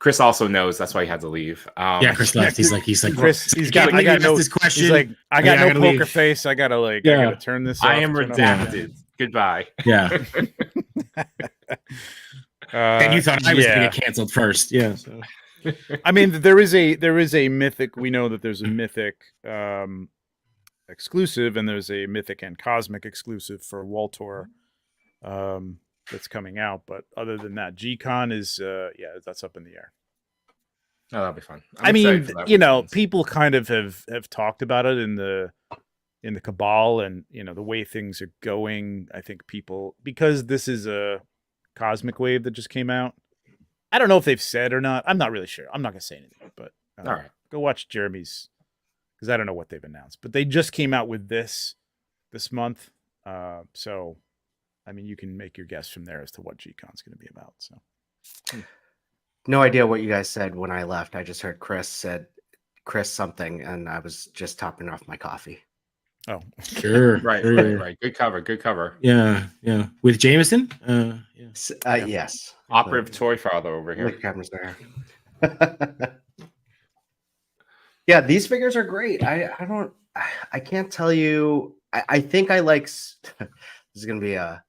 Chris also knows, that's why he had to leave. Chris left. He's like, Chris, I got no. This question. He's like, I got no poker leave. face. I gotta turn this off. I am redacted. Goodbye. Yeah. And you thought I was going to get canceled first. Yeah. So. I mean, there is a Mythic. We know that there's a Mythic exclusive, and there's a Mythic and Cosmic exclusive for Waltor that's coming out. But other than that, G-Con is that's up in the air. Oh, that'll be fun. I mean, people kind of have talked about it in the cabal, and the way things are going. I think people, because this is a Cosmic Wave that just came out. I don't know if they've said or not. I'm not really sure. I'm not gonna say anything, but all right, go watch Jeremy's, because I don't know what they've announced. But they just came out with this month, so I mean, you can make your guess from there as to what G-Con's going to be about. So, no idea what you guys said when I left. I just heard Chris something, and I was just topping off my coffee. Oh, sure. Right. Good cover. Yeah. With Jameson? Yes. Operative Toy Father over here. The camera's there. Yeah, these figures are great. I can't tell you. I think I like. This is gonna be a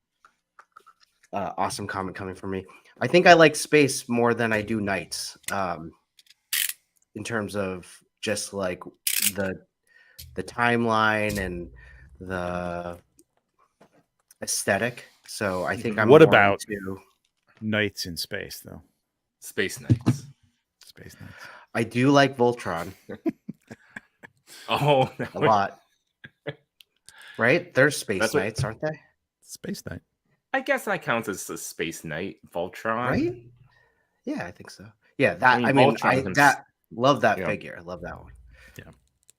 awesome comment coming from me. I think I like space more than I do knights. In terms of just like the timeline and the aesthetic. So I think I'm. What about Knights in space, though? Space Knights. I do like Voltron. A lot. Right? They're Space Knights, aren't they? Space Knight. I guess that counts as a Space Knight, Voltron. Right? Yeah, I think so. Yeah, that love that figure. I love that one. Yeah.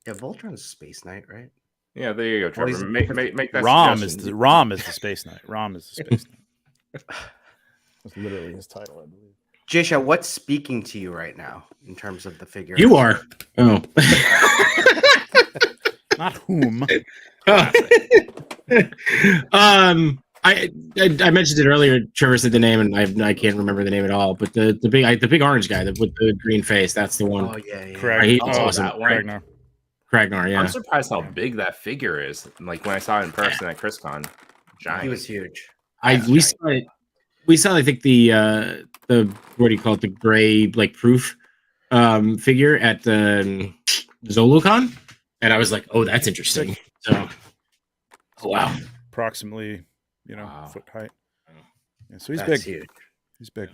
Yeah, Voltron's a Space Knight, right? Yeah, there you go, Trevor. Make that Rom is the Space Knight. Rom is the Space Knight. That's literally his title, I believe. Jisha, what's speaking to you right now in terms of the figure? You are. Oh. Not whom. I mentioned it earlier. Trevor said the name, and I can't remember the name at all. But the big orange guy with the green face, that's the one. Oh yeah. He's awesome. Kragnar, yeah. I'm surprised how big that figure is. Like when I saw it in person at ChrisCon, giant. He was huge. We saw I think the what do you call it, the gray like proof figure at the ZoloCon, and I was like, oh, that's interesting. So, wow, approximately foot height. Yeah, so he's that's big. Huge. He's big.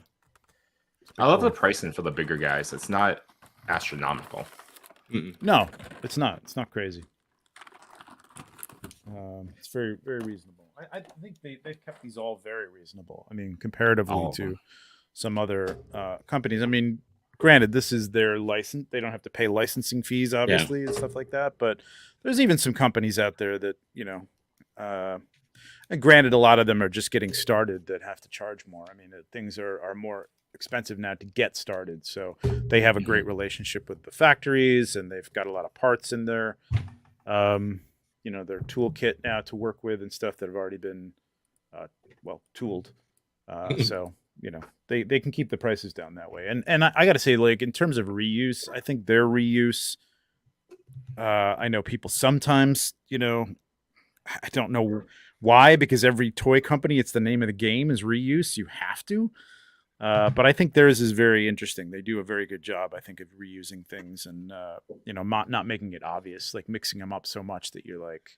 I love the pricing for the bigger guys. It's not astronomical. No, it's not. It's not crazy. It's very, very reasonable. I think they've kept these all very reasonable. I mean, comparatively to some other companies. I mean, granted, this is their license. They don't have to pay licensing fees, obviously, and stuff like that. But there's even some companies out there that, and granted, a lot of them are just getting started that have to charge more. I mean, things are more expensive now to get started. So they have a great relationship with the factories, and they've got a lot of parts in there. Their toolkit now to work with and stuff that have already been, tooled. So they can keep the prices down that way. And I got to say, like, in terms of reuse, I think their reuse. I know people sometimes, I don't know why, because every toy company, it's the name of the game is reuse. You have to. But I think theirs is very interesting. They do a very good job, I think, of reusing things and, not making it obvious, like mixing them up so much that you're like,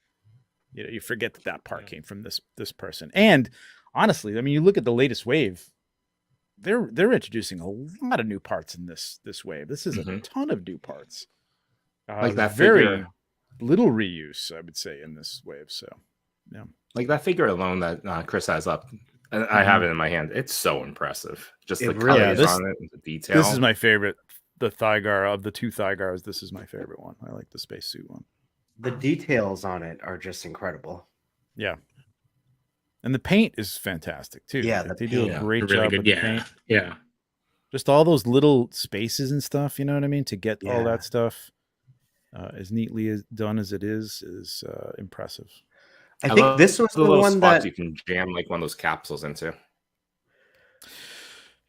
you forget that part came from this person. And honestly, I mean, you look at the latest wave, they're introducing a lot of new parts in this wave. This is a ton of new parts. Like that very figure. little reuse, I would say, in this wave. So, yeah. Like that figure alone that Chris has up, and I have it in my hand. It's so impressive. Just the colors on it, and the detail. This is my favorite. The Thygar of the two Thygars. This is my favorite one. I like the spacesuit one. The details on it are just incredible. Yeah. And the paint is fantastic too. Yeah, they do a great really job good. with the paint. Yeah. Just all those little spaces and stuff, you know what I mean? To get all that stuff as neatly as done as it is impressive. I think this was the little one spots that you can jam like one of those capsules into.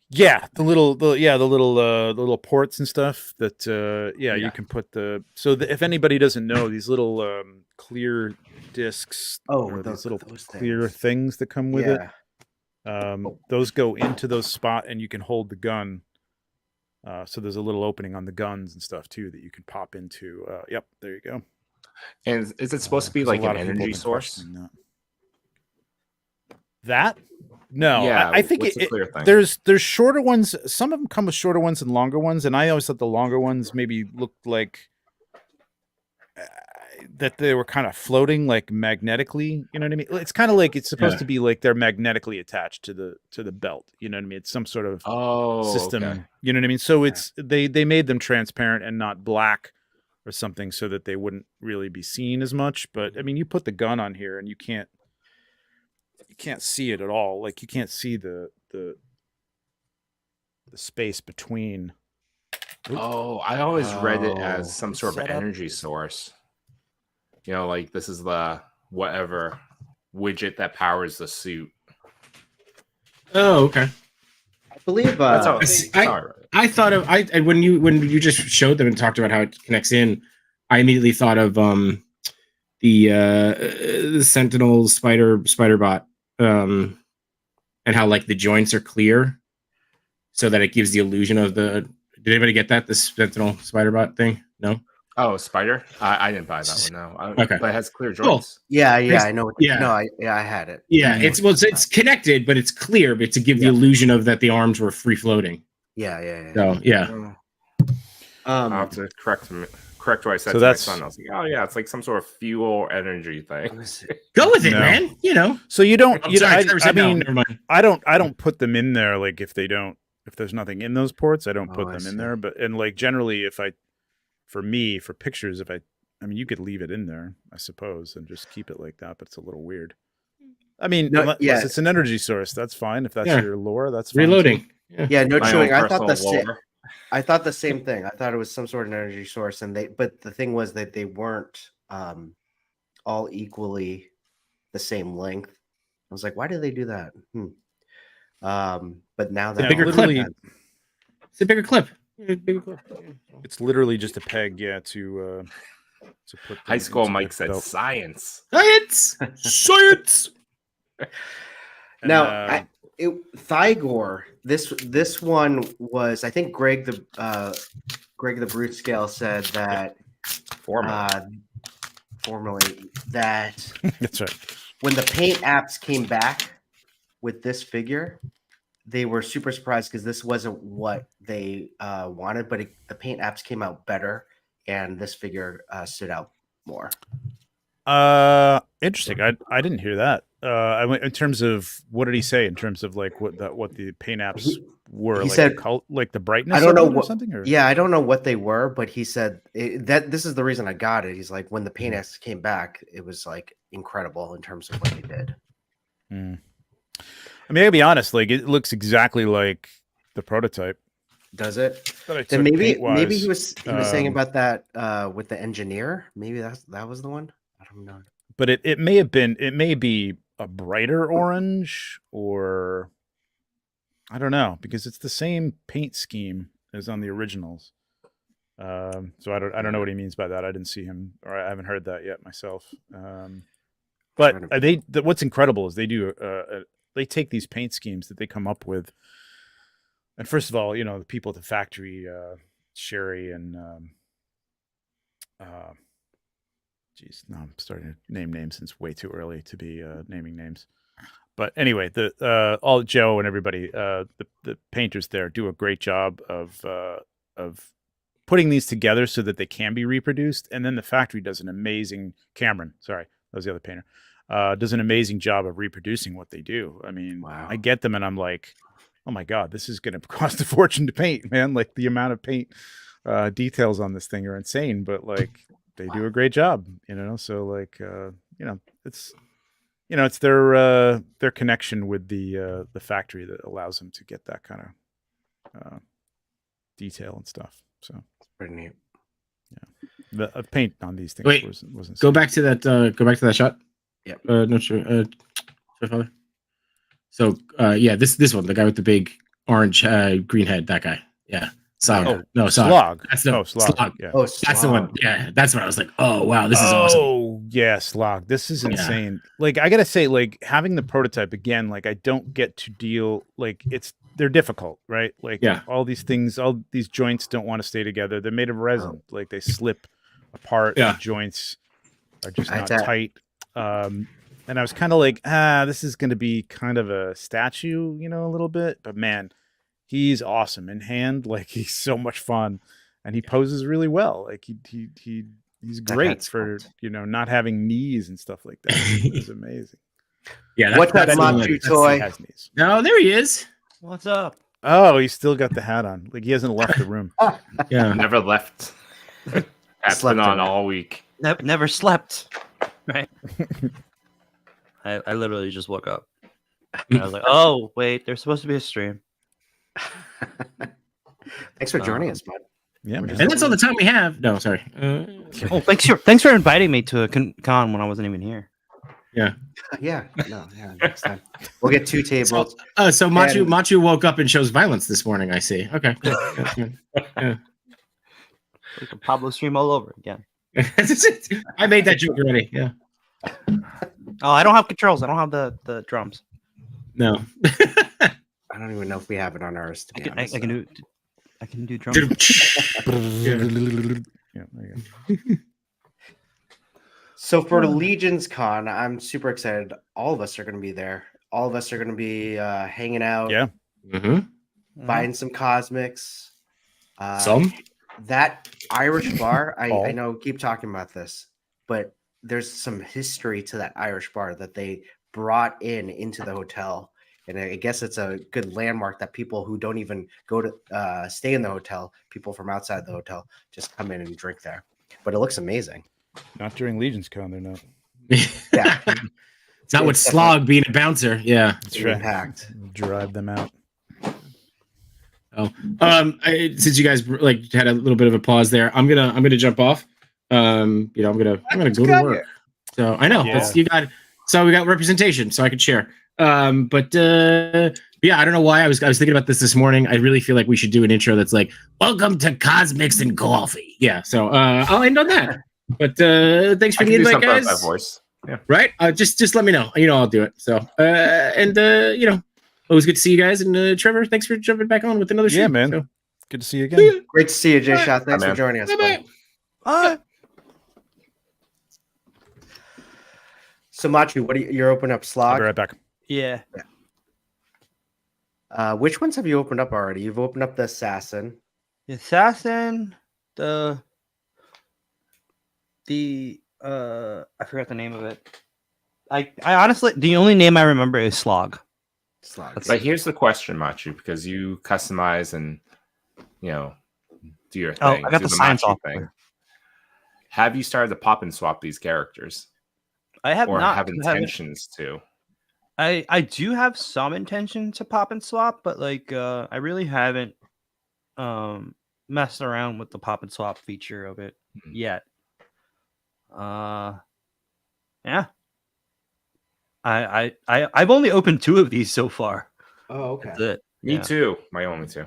Yeah, the little ports and stuff that you can put if anybody doesn't know, these little clear discs these little clear things that come with it. Those go into those spot and you can hold the gun. So there's a little opening on the guns and stuff too that you can pop into. Yep, there you go. And is it supposed to be like an energy source? That? No, yeah, I think there's shorter ones. Some of them come with shorter ones and longer ones, and I always thought the longer ones maybe looked like that they were kind of floating like magnetically. You know what I mean? It's kind of like it's supposed to be like they're magnetically attached to the belt. You know what I mean? It's some sort of system. Okay. You know what I mean? So it's they made them transparent and not black or something so that they wouldn't really be seen as much. But I mean, you put the gun on here and you can't see it at all. Like you can't see the space between. Oh, I always read it as some sort of energy source. Like this is the whatever widget that powers the suit. Oh, okay. I believe that's how I thought of when you just showed them and talked about how it connects in, I immediately thought of the Sentinel spider bot. And how like the joints are clear so that it gives the illusion of did anybody get that? The Sentinel Spider-Bot thing? No? Oh, Spider? I didn't buy that one, no. Okay. But it has clear joints. Cool. Yeah, I know. I had it. Yeah, it's connected, but it's clear, but to give the illusion of that the arms were free floating. Yeah. So, yeah. I'll have to correct what I said to my son. I was like, oh yeah, it's like some sort of fuel energy thing. Go with it, man. So you don't. I don't put them in there. Like if there's nothing in those ports, I don't put them in there. But like generally, for pictures, you could leave it in there, I suppose, and just keep it like that. But it's a little weird. I mean, unless it's an energy source, that's fine. If that's your lore, that's fine. Reloading. Yeah, no chewing. I thought the same thing. I thought it was some sort of energy source, but the thing was that they weren't all equally the same length. I was like, why did they do that? But now that it's a bigger clip. It's literally just a peg, to put. High school Mike said science. Science. Now, Thygor. This one was, I think, Greg the Brute Scale said that formerly that that's right. When the paint apps came back with this figure, they were super surprised because this wasn't what they wanted, but the paint apps came out better, and this figure stood out more. Interesting. I didn't hear that. I went in terms of what did he say in terms of like what the paint apps were. He like said like the brightness. I don't know or something. Or? Yeah, I don't know what they were, but he said that this is the reason I got it. He's like, when the paint apps came back, it was like incredible in terms of what they did. I mean, I'll be honest. Like it looks exactly like the prototype. Does it? Then maybe he was saying about that with the engineer. Maybe that was the one. I don't know. But it may be a brighter orange, or I don't know, because it's the same paint scheme as on the originals. So I don't know what he means by that. I didn't see him, or I haven't heard that yet myself. But what's incredible is they take these paint schemes that they come up with, and first of all, the people at the factory, Sherry and geez, no, I'm starting to name names since way too early to be naming names. But anyway, all Joe and everybody, the painters there do a great job of putting these together so that they can be reproduced. And then the factory does an amazing Cameron. Sorry, that was the other painter. Does an amazing job of reproducing what they do. I mean, Wow. I get them and I'm like, oh my God, this is going to cost a fortune to paint, man. Like the amount of paint details on this thing are insane, but like they do a great job, So like, it's their connection with the factory that allows them to get that kind of detail and stuff. So It's pretty neat. Yeah, the paint on these things wasn't. Go back to that. Go back to that shot. Yeah. No, sure. Father. So yeah, this one, the guy with the big orange green head, that guy. Yeah. Slog. Oh, no, Slog. That's the Slog. Yeah. Oh, that's the one. Yeah, that's what I was like. Oh wow, this is awesome. Oh yeah, Slog. This is insane. Like I gotta say, like having the prototype again, like I don't get to deal. Like they're difficult, right? Like all these things, all these joints don't want to stay together. They're made of resin. Like they slip apart. The joints are just not tight. And I was kind of like, this is going to be kind of a statue, a little bit. But man, he's awesome in hand. Like he's so much fun, and he poses really well. Like he's great for not having knees and stuff like that. It's amazing. Yeah, what's that Machu toy? He has knees. No, there he is. What's up? Oh, he's still got the hat on. Like he hasn't left the room. Yeah, never left. That's been on all week. Never slept. Right. I literally just woke up. And I was like, oh wait, there's supposed to be a stream. Thanks for joining us, bud. Yeah, and that's all the time we have. No, sorry. Oh, thanks for inviting me to a con when I wasn't even here. Yeah. Yeah. Next time we'll get 2 tables. So Machu woke up and shows violence this morning. I see. Okay. Yeah. Like a Pablo stream all over again. I made that joke already. Yeah. Oh, I don't have controls. I don't have the drums. No. I don't even know if we have it on ours. To be honest, I can do drums. Yeah, there you go. So for the Legions Con, I'm super excited. All of us are going to be there. All of us are going to be hanging out. Yeah. Buying some cosmics. Some? That Irish bar, I know, keep talking about this, but there's some history to that Irish bar that they brought into the hotel. And I guess it's a good landmark that people who don't even go to stay in the hotel, people from outside the hotel, just come in and drink there. But it looks amazing. Not during Legion's Con, they're not. Yeah. It's not with Slog being a bouncer. Yeah. It's packed. Drive them out. Oh, since you guys had a little bit of a pause there, I'm gonna jump off. I'm gonna go to work. So I know we got representation, so I could share. But yeah, I don't know why I was thinking about this morning. I really feel like we should do an intro that's like, "Welcome to Cosmics and Coffee." Yeah, so I'll end on that. But thanks for the invite, guys. That voice. Yeah. Right? Just let me know. I'll do it. So always good to see you guys. And Trevor, thanks for jumping back on with another show. Yeah, man. So. Good to see you again. Great to see you, Jay Shot. Thanks for joining us. Bye. So Machu, you're opening up Slog? I'll be right back. Yeah. Which ones have you opened up already? You've opened up the Assassin. The Assassin, the I forgot the name of it. I honestly, the only name I remember is Slog. But here's the question, Machu, because you customize and do your thing. I got the science off thing. Have you started to pop and swap these characters? I have not. Have intentions to? I do have some intention to pop and swap, but I really haven't messed around with the pop and swap feature of it yet. Yeah. I've only opened 2 of these so far. Oh, okay. That's it. Me Yeah. too. My only two.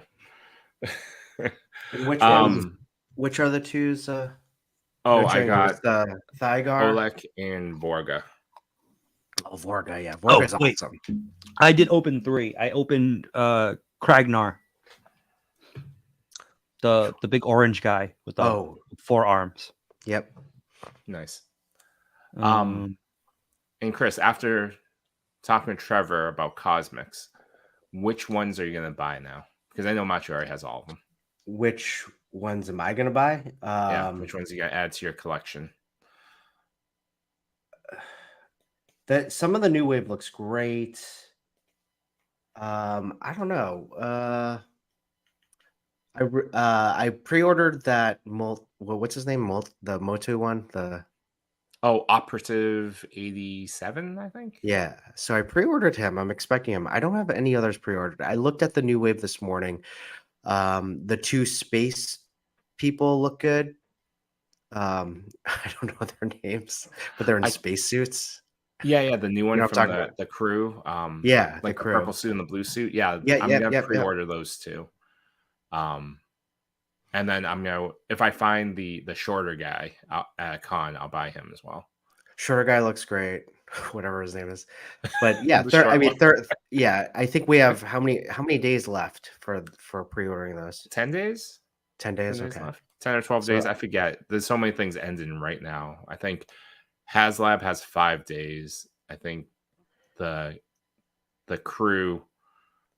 Which Um, which are the twos? I Nurturing got is Thygar. Olek and Vorga. Oh, Vorga, yeah, Oh, Vorga's wait. awesome. I did open 3. I opened Kragnar, the big orange guy with the 4 arms. Yep. Nice. Um, And Chris, after talking to Trevor about cosmics, which ones are you gonna buy now? Because I know Machiari has all of them. Which ones am I gonna buy? Yeah, which ones you gonna add to your collection? That some of the new wave looks great. I don't know. I pre-ordered that what's his name? The Motu one. Operative 87, I think. Yeah. So I pre-ordered him. I'm expecting him. I don't have any others pre-ordered. I looked at the new wave this morning. The 2 space people look good. I don't know their names, but they're in spacesuits. Yeah, the new one You know what from I'm talking the crew. Yeah, like the the purple crew. suit and the blue suit. Yeah, Yeah, I'm yep, gonna yep, yep. pre-order those two. And then I'm gonna, if I find the shorter guy at a con, I'll buy him as well. Shorter guy looks great, whatever his name is. But yeah, The short one. yeah, I think we have how many days left for pre-ordering those? 10 days? 10 days, okay. left. 10 or 12 days. I forget. There's so many things ending right now. I think HasLab has 5 days. I think the crew,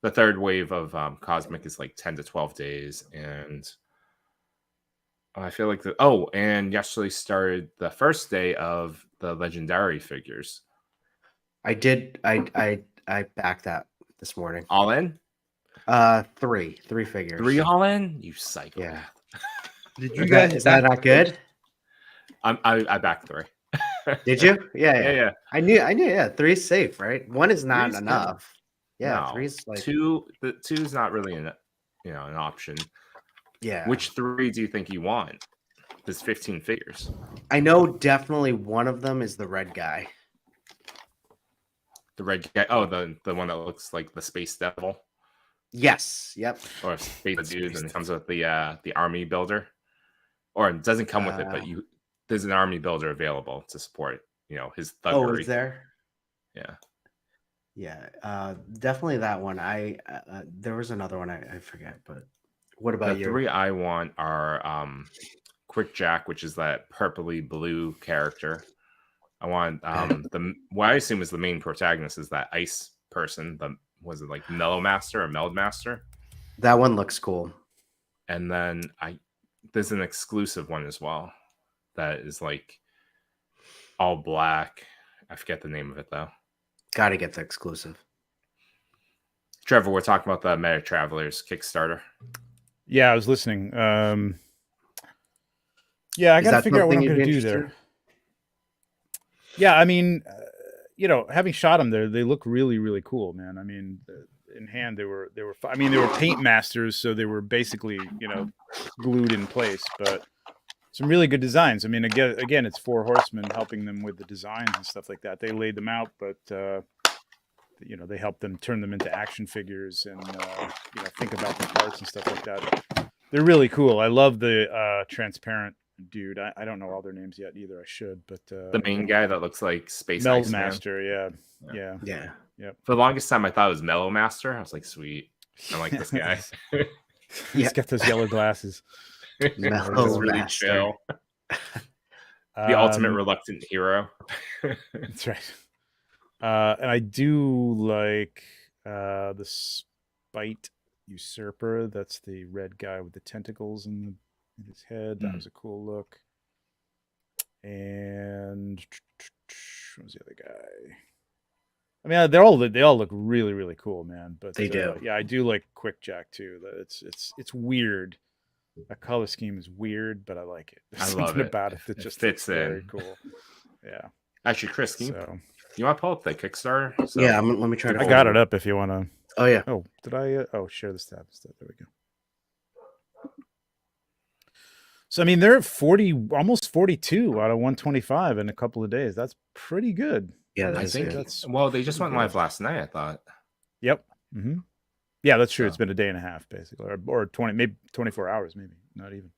the third wave of Cosmic is like 10 to 12 days. And I feel like and yesterday started the first day of the legendary figures. I backed that this morning. All in? 3 figures. 3 all in? You psycho. Yeah. did you guys? Is that not good? I backed 3. Did you? Yeah. Yeah. I knew. Yeah, 3 is safe, right? 1 is not 3's good. enough. Yeah, No, 3 is like 2. The 2 is not really an option. yeah. Which 3 do you think you want? There's 15 figures. I know definitely one of them is the red guy. The red guy. Oh, the one that looks like the space devil. Yes. Yep. Or space dude, and it comes with the army builder. Or it doesn't come with it, but there's an army builder available to support, his thuggery. Oh, is there? Yeah. Yeah. Definitely that one. There was another one I forget, but what about The you? 3 I want are Quick Jack, which is that purpley blue character. I want what I assume is the main protagonist is that ice person. Was it like Mellow Master or Meld Master? That one looks cool. And then there's an exclusive one as well that is like all black. I forget the name of it though. Got to get the exclusive. Trevor, we're talking about the Meta Travelers Kickstarter. Yeah, I was listening. Yeah, I got to figure out what I'm going to do there. Yeah, I mean, having shot them there, they look really, really cool, man. I mean, in hand, they were paint masters, so they were basically, glued in place, but some really good designs. I mean, again, it's 4 horsemen helping them with the designs and stuff like that. They laid them out, but they helped them turn them into action figures and think about the parts and stuff like that. They're really cool. I love the transparent dude. I don't know all their names yet either. I should, but the main guy that looks like Space Meld Master. Yeah. For the longest time, I thought it was Mellow Master. I was like, sweet. I like this guy. He's got those yellow glasses. Mellow really Master. chill. The ultimate reluctant hero. That's right. And I do like the Spite Usurper. That's the red guy with the tentacles in his head. That was a cool look. And what was the other guy? I mean, they all look really, really cool, man. But they do. Yeah, I do like Quick Jack too. It's weird. That color scheme is weird, but I like it. There's something about it that just fits very in. Cool. Yeah. Actually, Chris, you want to pull up the Kickstarter? So, yeah, let me try to. I got it up if you want to. Oh yeah. Oh, did I? Share the tab instead. There we go. So I mean, they're at 40, almost 42 out of 125 in a couple of days. That's pretty good. Yeah, I think. Well, they just went live last night. I thought. Yep. Mm-hmm. Yeah, that's true. So- It's been a day and a half basically, or 20, maybe 24 hours, maybe not even.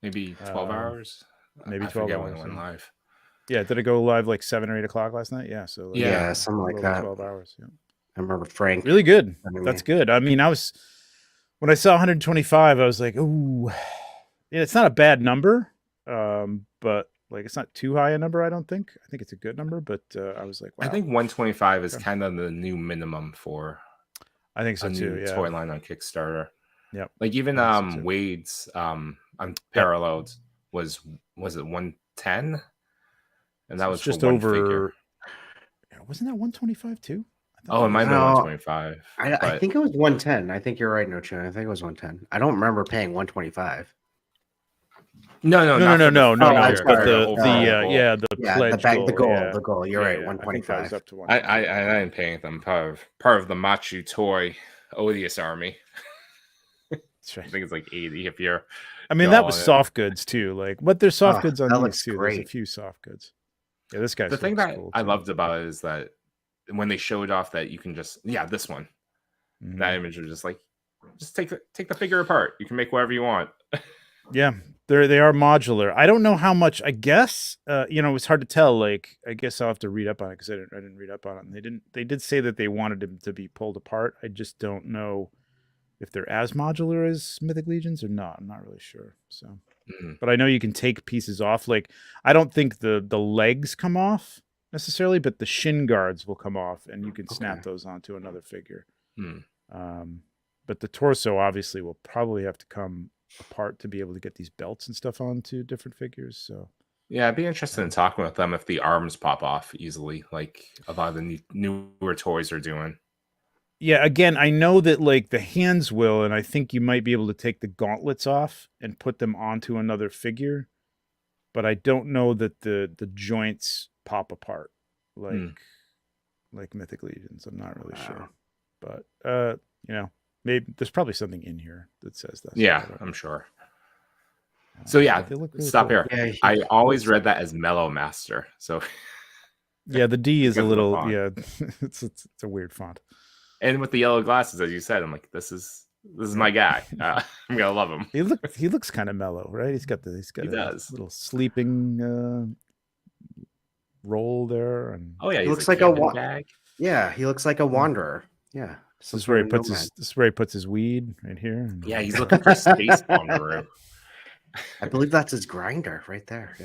Maybe 12 hours. Maybe I 12 forget when hours, it went yeah. live. Yeah, did it go live like 7 or 8 o'clock last night? Yeah, so like, Yeah, something a like little over that. 12 hours. Yeah. I remember Frank. Really good. sending That's me- good. I mean, when I saw 125, I was like, ooh, yeah, it's not a bad number, but like it's not too high a number. I don't think. I think it's a good number, but I was like, wow. I think 125 is Okay. kind of the new minimum for I think so a too. new Yeah. toy line on Kickstarter. Yep. Like even I think so too. Wade's Unparalleled was it 110? And that So was it's for just one over. figure. Yeah, wasn't that 125 too? Oh, it might have been No, 125. I but think it was 110. I think you're right, No Chun. I think it was 110. I don't remember paying 125. no, No, not for the Oh, I'm figure, sorry. for But overall goal. yeah, the Yeah, pledge the goal, yeah. the goal. You're Yeah, right, yeah. I think that was 125. up to I 125. didn't pay them. Part of the Machu Toy Odious Army. That's I right. think it's like 80 if you're. I mean, go that on was it. soft goods too. Like, but there's soft Oh, goods on that these looks too. There's a great. few soft goods. Yeah, this guy's The thing that cool I too. loved about it is that when they showed off that you can just this one, Mhm. that image was just like, just take the figure apart. You can make whatever you want. Yeah, they are modular. I don't know how much. I guess it's hard to tell. Like, I guess I'll have to read up on it because I didn't read up on it. And they did say that they wanted them to be pulled apart. I just don't know if they're as modular as Mythic Legions or not. I'm not really sure. So, but I know you can take pieces off. Like, I don't think the legs come off necessarily, but the shin guards will come off, and you can snap Okay. those onto another figure. Hmm. But the torso obviously will probably have to come apart to be able to get these belts and stuff onto different figures. So Yeah, I'd be interested in talking with them if the arms pop off easily, like a lot of the newer toys are doing. yeah, again, I know that like the hands will, and I think you might be able to take the gauntlets off and put them onto another figure, but I don't know that the joints pop apart like Mythic Legions. I'm not really sure, but maybe there's probably something in here that says that. Yeah, I'm sure. So yeah, they look really stop cool. here. Yeah, I always read that as Mellow Master. So Yeah, the D is a Because of the little font. it's a weird font. and with the yellow glasses, as you said, I'm like, this is my guy. I'm gonna love him. He looks kind of mellow, right? He's got He a does. little sleeping roll there, and Oh yeah, He he's looks a like a camping wa- bag. Yeah, he looks like a wanderer. Yeah. this is where he puts his weed right here. And, Yeah, he's looking for space Wanderer. I believe that's his grinder right there.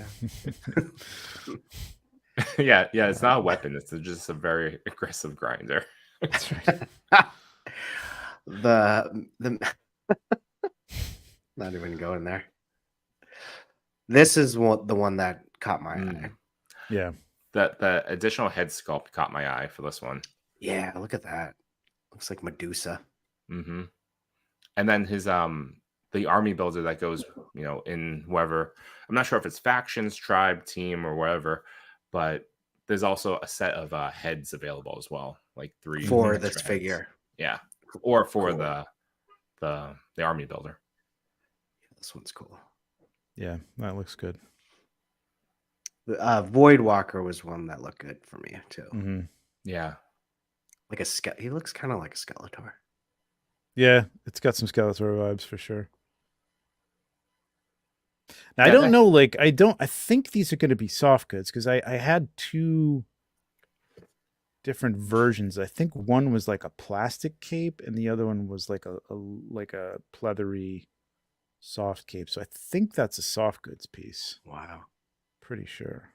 Yeah. yeah, it's not a weapon. It's just a very aggressive grinder. That's right. the not even going there. This is the one that caught my eye. Yeah. The additional head sculpt caught my eye for this one. Yeah, look at that. Looks like Medusa. Mm-hmm. And then his the army builder that goes, in whoever, I'm not sure if it's factions, tribe, team, or whatever, but there's also a set of heads available as well, like 3 For extra this heads. figure. Yeah, or for Cool. the army builder. This one's cool. Yeah, that looks good. Void Walker was one that looked good for me too. Mm-hmm. Yeah. Like he looks kind of like a Skeletor. Yeah, it's got some Skeletor vibes for sure. Now, Yeah, I don't know, like, I think these are going to be soft goods because I had 2 different versions. I think one was like a plastic cape and the other one was like a pleathery soft cape. So I think that's a soft goods piece. Wow. Pretty sure.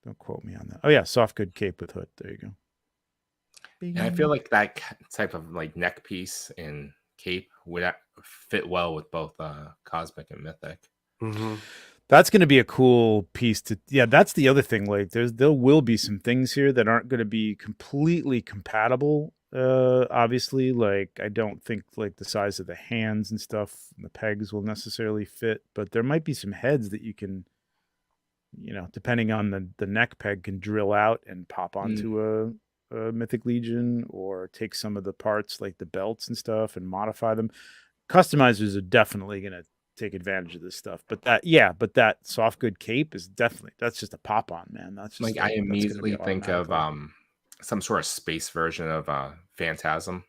Don't quote me on that. Oh yeah, soft good cape with hood. There you go. And I feel like that type of like neck piece and cape would fit well with both Cosmic and Mythic. Mm-hmm. That's going to be a cool piece to. Yeah, that's the other thing. Like, there will be some things here that aren't going to be completely compatible. Obviously, like I don't think like the size of the hands and stuff, and the pegs will necessarily fit. But there might be some heads that you can, depending on the neck peg, can drill out and pop onto a Mythic Legion, or take some of the parts like the belts and stuff and modify them. Customizers are definitely going to take advantage of this stuff, but that soft good cape is that's just a pop on, man. That's just Like I immediately think of some sort of space version of Phantasm,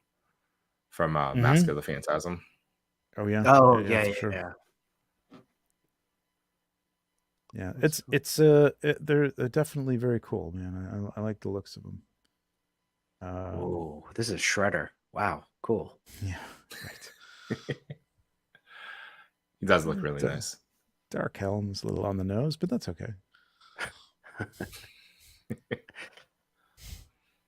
from Mask of the Phantasm. Oh yeah. Oh yeah, yeah, for yeah, sure. yeah. Yeah, they're definitely very cool, man. I like the looks of them. Oh, this is Shredder. Wow, cool. Yeah, right. He does look really nice. Dark Helm's a little on the nose, but that's okay.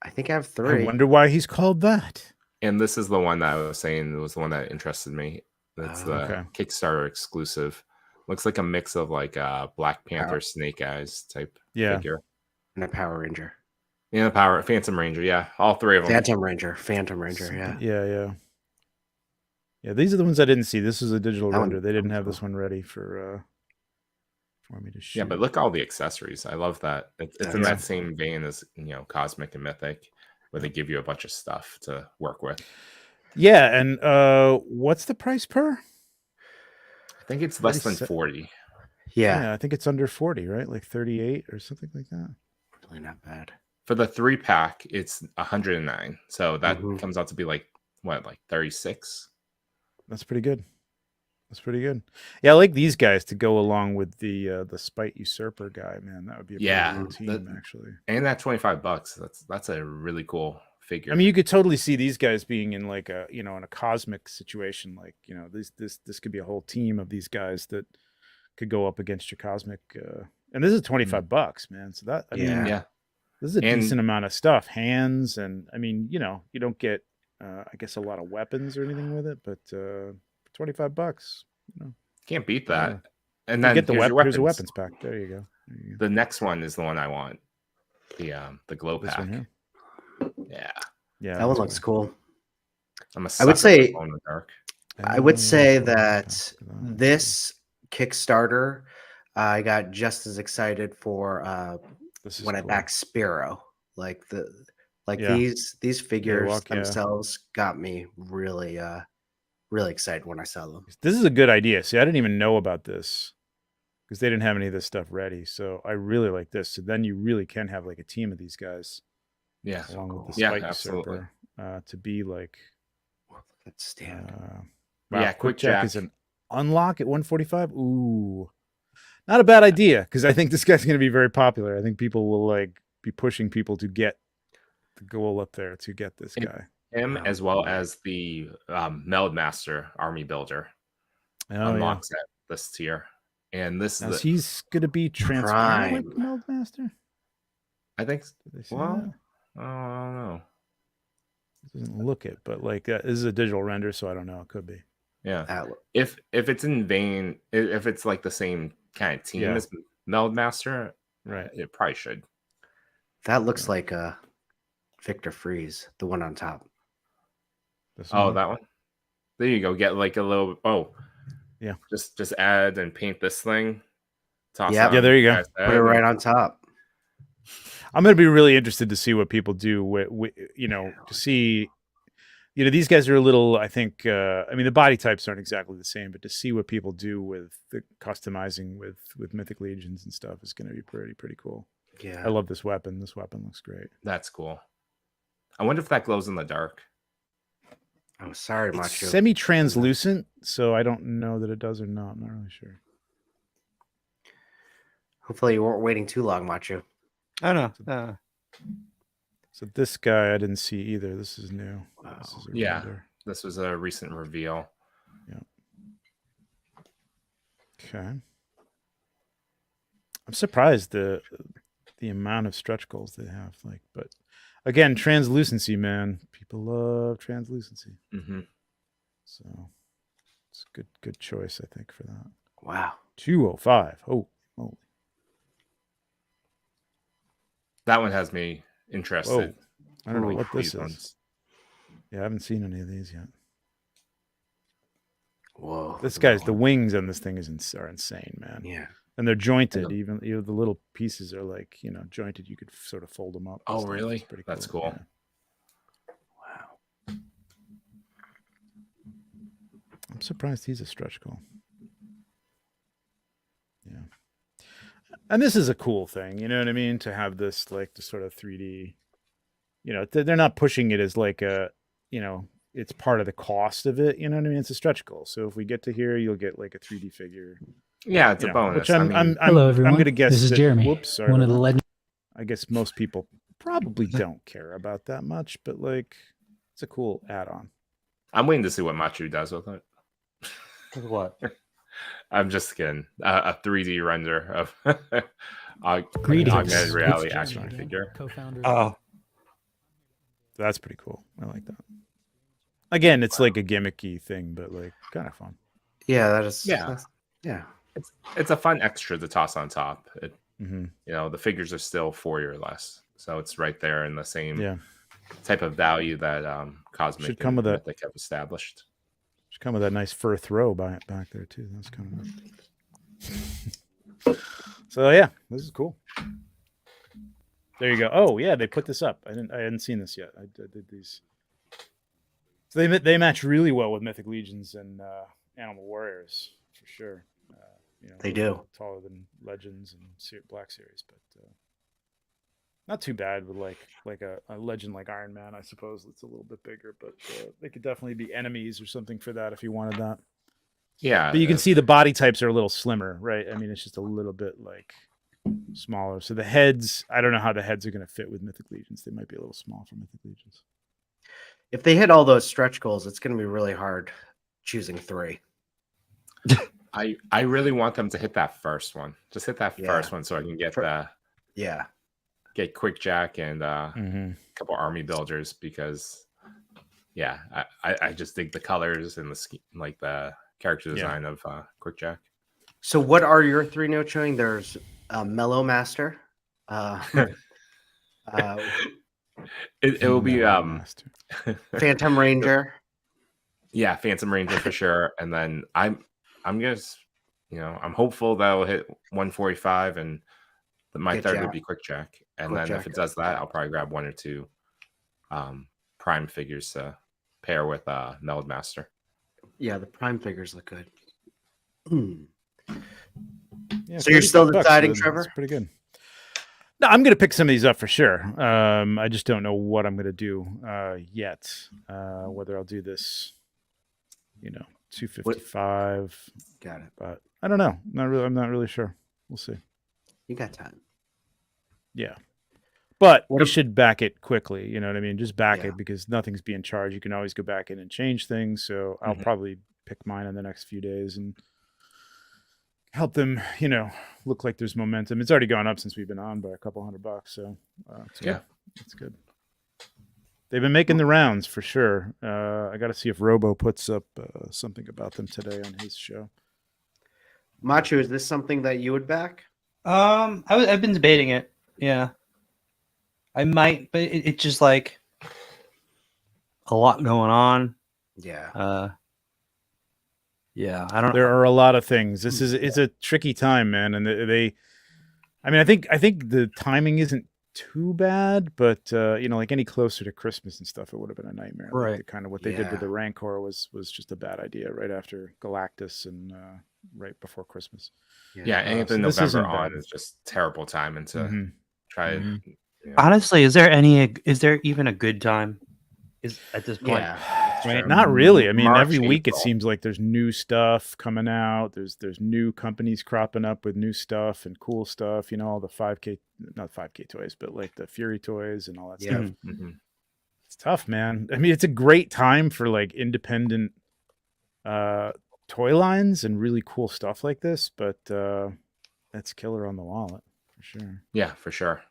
I think I have I 3. wonder why he's called that. And this is the one that I was saying was the one that interested me. That's the Okay. Kickstarter exclusive. Looks like a mix of like Black Panther, Snake Eyes type figure. And a Power Ranger. Yeah, Phantom Ranger. Yeah, all 3 of them. Phantom Ranger. Yeah. Yeah, these are the ones I didn't see. This is a digital That one- render. They didn't that have one's this one ready for me to shoot. Yeah, but look at all the accessories. I love that. It's in Yeah. that same vein as Cosmic and Mythic, where they give you a bunch of stuff to work with. Yeah, and what's the price per? I think it's less than 37. 40. Yeah. I think it's under 40, right? Like 38 or something like that. Really not bad. For the 3-pack, it's 109. So that Mhm. comes out to be like 36. That's pretty good. Yeah, I like these guys to go along with the Spite Usurper guy, man. That would be a Yeah, pretty cool team, actually. And that $25. That's a really cool figure. I mean, you could totally see these guys being in like a in a cosmic situation. Like this could be a whole team of these guys that could go up against your cosmic. And this is $25, man. So that I mean, yeah, this is a decent amount of stuff. Hands and I mean, you don't get I guess a lot of weapons or anything with it, but $25. Can't beat that. Yeah. And You then get the here's your here's a weapons pack. There you go. The next one is the one I want. The glow This pack. one here. Yeah, That one looks cool. I'm a I would sucker say- for glow in the dark. I would say Oh, that yeah. this Kickstarter, I got just as excited for This is when I cool. backed Spiro. Like Yeah. these figures walk, yeah. themselves got me really really excited when I saw them. This is a good idea. See, I didn't even know about this because they didn't have any of this stuff ready. So I really like this. So then you really can have like a team of these guys Yeah, along with the Yeah, Spite absolutely. Usurper to be like. Let's stand. Wow, Yeah, Quick Quick Jack Jack. is an unlock at 145. Ooh, not a bad idea because I think this guy's going to be very popular. I think people will like be pushing people to get the goal up there to get this And- guy. Him Wow. as well as the Meld Master Army Builder Oh, unlocks at this tier. And this yeah. Now, is he's going to be transparent like Prime. Meld Master. I think Did they say well, that? I don't know. It doesn't look it, but like this is a digital render, so I don't know. It could be. Yeah. That If it's in vain, if it's like the same kind of team Yeah. as Meld Master, Right. it probably should. looks like Victor Freeze, the one on top. This Oh, one? that one. There you go. Get like a little. Oh, Yeah. Just add and paint this thing. Toss Yeah. it Yeah, on there you the go. guy's Put it head, right on top. I'm going to be really interested to see what people do with to see, these guys are a little, I think, I mean, the body types aren't exactly the same, but to see what people do with the customizing with Mythic Legions and stuff is going to be pretty cool. Yeah. I love this weapon. This weapon looks great. That's cool. I wonder if that glows in the dark. I'm sorry, It's Macho. semi-translucent, so I don't know that it does or not. I'm not really sure. Hopefully you weren't waiting too long, Macho. I don't know. So this guy I didn't see either. This is new. Wow. This is a Yeah. render. This was a recent reveal. Okay. I'm surprised the amount of stretch goals they have. Like, but again, translucency, man. People love translucency. Mm-hmm. So it's a good choice, I think, for that. Wow. 205. Oh, holy. That one has me interested. I don't know Ooh, what this These is. ones. Yeah, I haven't seen any of these yet. Whoa. This guy's the wings on this thing are insane, man. Yeah. And they're jointed. Even the little pieces are like jointed. You could sort of fold them up. and Oh, stuff. really? It's pretty That's cool. cool. Yeah. Wow. I'm surprised he's a stretch goal. Yeah. And this is a cool thing, you know what I mean? To have this like the sort of 3D, they're not pushing it as like a, it's part of the cost of it. You know what I mean? It's a stretch goal. So if we get to here, you'll get like a 3D figure. Yeah, it's You a know, bonus. which I'm Hello, everyone. going to guess This is that, Jeremy, Whoops, sorry. one about of the that. legends. I guess most people probably don't care about that much, but like, it's a cool add-on. I'm waiting to see what Machu does with it. With what? I'm just kidding. A 3D render of Greetings. augmented reality It's action Jeremy again, figure. co-founder. Oh, That's pretty cool. I like that. Again, it's like a gimmicky thing, but like kind of fun. Yeah, that is. Yeah. Yeah. It's a fun extra to toss on top. It, Mm-hmm. you know, the figures are still 40 or less, so it's right there in the same Yeah, type of value that Cosmic Should come with and a- Mythic have established. should come with that nice fur throw back there too. That's kind of. So yeah, this is cool. There you go. Oh yeah, they put this up. I hadn't seen this yet. I did these. So they match really well with Mythic Legions and Animal Warriors for sure. You know, They do. taller than Legends and Black Series, but not too bad with like a legend like Iron Man. I suppose it's a little bit bigger, but they could definitely be enemies or something for that if you wanted that. Yeah, But you can see the body types are a little slimmer, right? I mean, it's just a little bit like smaller. So the heads, I don't know how the heads are going to fit with Mythic Legions. They might be a little small for Mythic Legions. If they hit all those stretch goals, it's going to be really hard choosing 3. I really want them to hit that first one. Just hit that Yeah. first one so I can get Yeah. get Quick Jack and a Mm-hmm. couple army builders because yeah, I just dig the colors and the like the character design of Quick Jack. So what are your 3 no showing? There's Mellow Master. It will be Phantom Ranger. yeah, Phantom Ranger for sure. And then I'm just, you know, I'm hopeful that will hit 145 and my Get third Jack. would be Quick Jack. And Quick then if Jack. it does that, I'll probably grab 1 or 2 prime figures to pair with Meld Master. Yeah, the prime figures look good. Hmm. Yeah, So you're still $35, deciding, that's Trevor? pretty good. No, I'm going to pick some of these up for sure. I just don't know what I'm going to do yet. Whether I'll do this, you know, 255. Got it. But I don't know. I'm not really sure. We'll see. You got time. Yeah. But What we if- should back it quickly. You know what I mean? Just back Yeah. it because nothing's being charged. You can always go back in and change things. So I'll probably pick mine in the next few days and help them, you know, look like there's momentum. It's already gone up since we've been on by a couple $100. So Yeah. it's good. They've been making the rounds for sure. I got to see if Robo puts up something about them today on his show. Machu, is this something that you would back? I've been debating it. Yeah, I might, but it's just like a lot going on. Yeah. Yeah, I don't. There are a lot of things. It's a tricky time, man, and I mean, I think the timing isn't too bad, but you know, like any closer to Christmas and stuff, it would have been a nightmare. Like Right. the kind of what they did Yeah. with the Rancor was just a bad idea right after Galactus and right before Christmas. Yeah, anything so this isn't November on bad. is just terrible timing to Mhm. try. Mhm. Yeah. Honestly, is there even a good time? Is at this point? Yeah. Right? Not really. I mean, March, every week it April. seems like there's new stuff coming out. There's new companies cropping up with new stuff and cool stuff. You know, all the 5K, not 5K toys, but like the Fury toys and all that Yeah. stuff. Mhm. It's tough, man. I mean, it's a great time for like independent toy lines and really cool stuff like this, but that's killer on the wallet for sure. Yeah, for sure.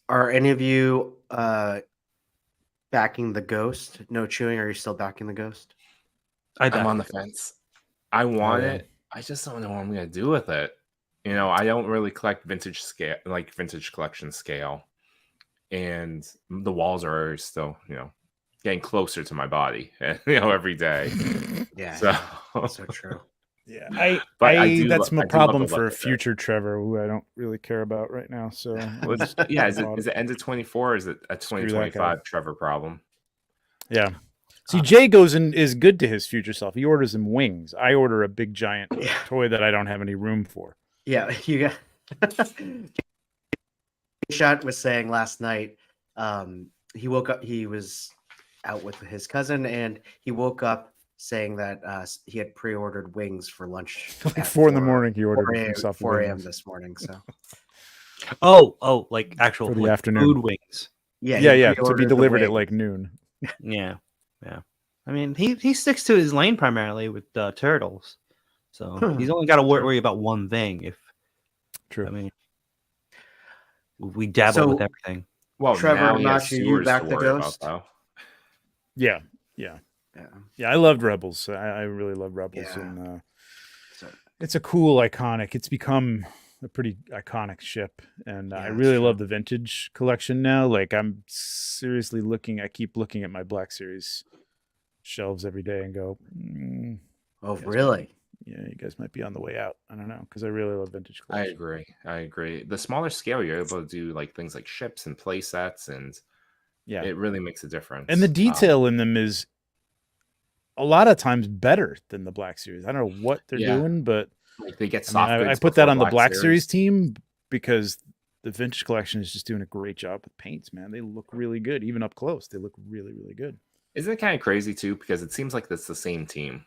Are any of you backing the Ghost? No chewing. Are you still backing the Ghost? I'm on the fence. I want yeah. it. I just don't know what I'm gonna do with it. You know, I don't really collect vintage scale, like vintage collection scale, and the walls are still, you know, getting closer to my body, you know, every day. Yeah. So, So true. Yeah, But I do that's lo- my I do love problem the for look of it. future Trevor, who I don't really care about right now. So well, yeah, is it end of 24 or is it a Screw that guy. 2025 Trevor problem? Yeah. See, Jay goes and is good to his future self. He orders him wings. I order a big giant Yeah. toy that I don't have any room for. Yeah, you got. Shot was saying last night. He woke up. He was out with his cousin, and he woke up saying that he had pre-ordered wings for lunch. Like at 4 in the morning, he ordered 4 it from a.m. South 4 a.m. Wings this morning. So Oh, like actual for the like, afternoon. food wings. yeah, Yeah, he yeah, to be pre-ordered the delivered at wings. like noon. Yeah. I mean, he sticks to his lane primarily with turtles, so he's only got to worry about one thing. If True. I mean, we dabble with So, everything. Well, Trevor, now he has Nacho, you sewers back to the worry about, ghost? though. Yeah. I loved Rebels. I really love Rebels, Yeah. and So, it's a cool, iconic. It's become a pretty iconic ship, and I Yeah, really that's love true. the vintage collection now. Like, I'm seriously looking. I keep looking at my Black Series shelves every day and go, oh, Yes, really? yeah, you guys might be on the way out. I don't know, because I really love vintage I collection. agree. The smaller scale, you're able to do like things like ships and play sets, and Yeah, it really makes a difference. and the detail in them is a lot of times better than the Black Series. I don't know what they're Yeah. doing, but like they get I mean, soft I goods put that before on the Black Series. Series team because the vintage collection is just doing a great job with paints, man. They look really good, even up close. They look really, really good. Isn't it kind of crazy too? Because it seems like it's the same team.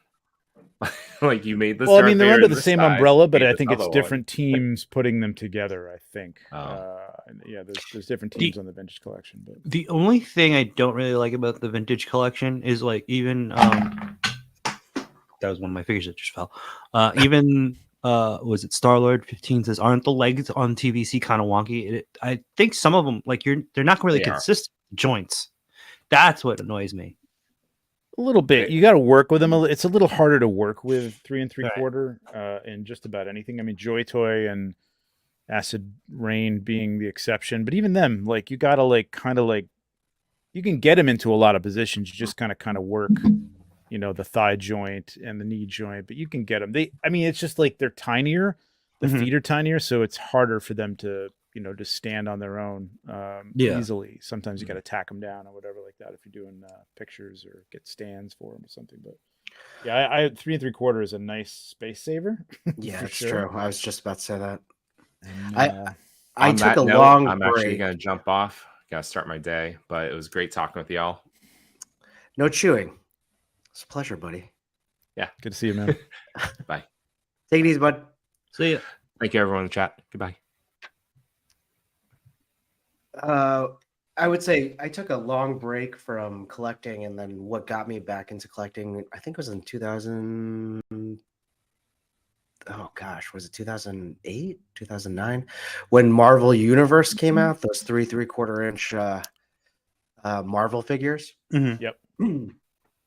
Like you made this. Well, I mean, they're Darth under Vader the this same guy, umbrella, but made I this think it's other one. different teams putting them together. I think. Oh. Yeah, there's different teams on the vintage collection, but The only thing I don't really like about the vintage collection is like even that was one of my figures that just fell. Even was it Star-Lord 15 says aren't the legs on TVC kind of wonky? I think some of them like they're not really They are. consistent joints. That's what annoys me. a little bit. You got to work with them. It's a little harder to work with 3 3/4 in just about anything. I mean, Joy Toy and Acid Rain being the exception, but even them, like you got to you can get them into a lot of positions. You just kind of work, the thigh joint and the knee joint, but you can get them. I mean, it's just like they're tinier. The Mhm. feet are tinier, so it's harder for them to, to stand on their own Yeah. easily. Sometimes you got to tack them down or whatever like that if you're doing pictures or get stands for them or something. But yeah, I 3 3/4 is a nice space saver. Yeah, for it's sure. true. I was just about to say that. And, I On took that a note, long I'm actually break. gonna jump off. Gotta start my day, but it was great talking with y'all. No chewing. It's a pleasure, buddy. good to see you, man. Bye. Take it easy, bud. See ya. Thank you, everyone in the chat. Goodbye. I would say I took a long break from collecting, and then what got me back into collecting, I think it was in 2000. Oh gosh, was it 2008, 2009, when Marvel Universe came out? Those 3 3/4 inch Marvel figures. Yep.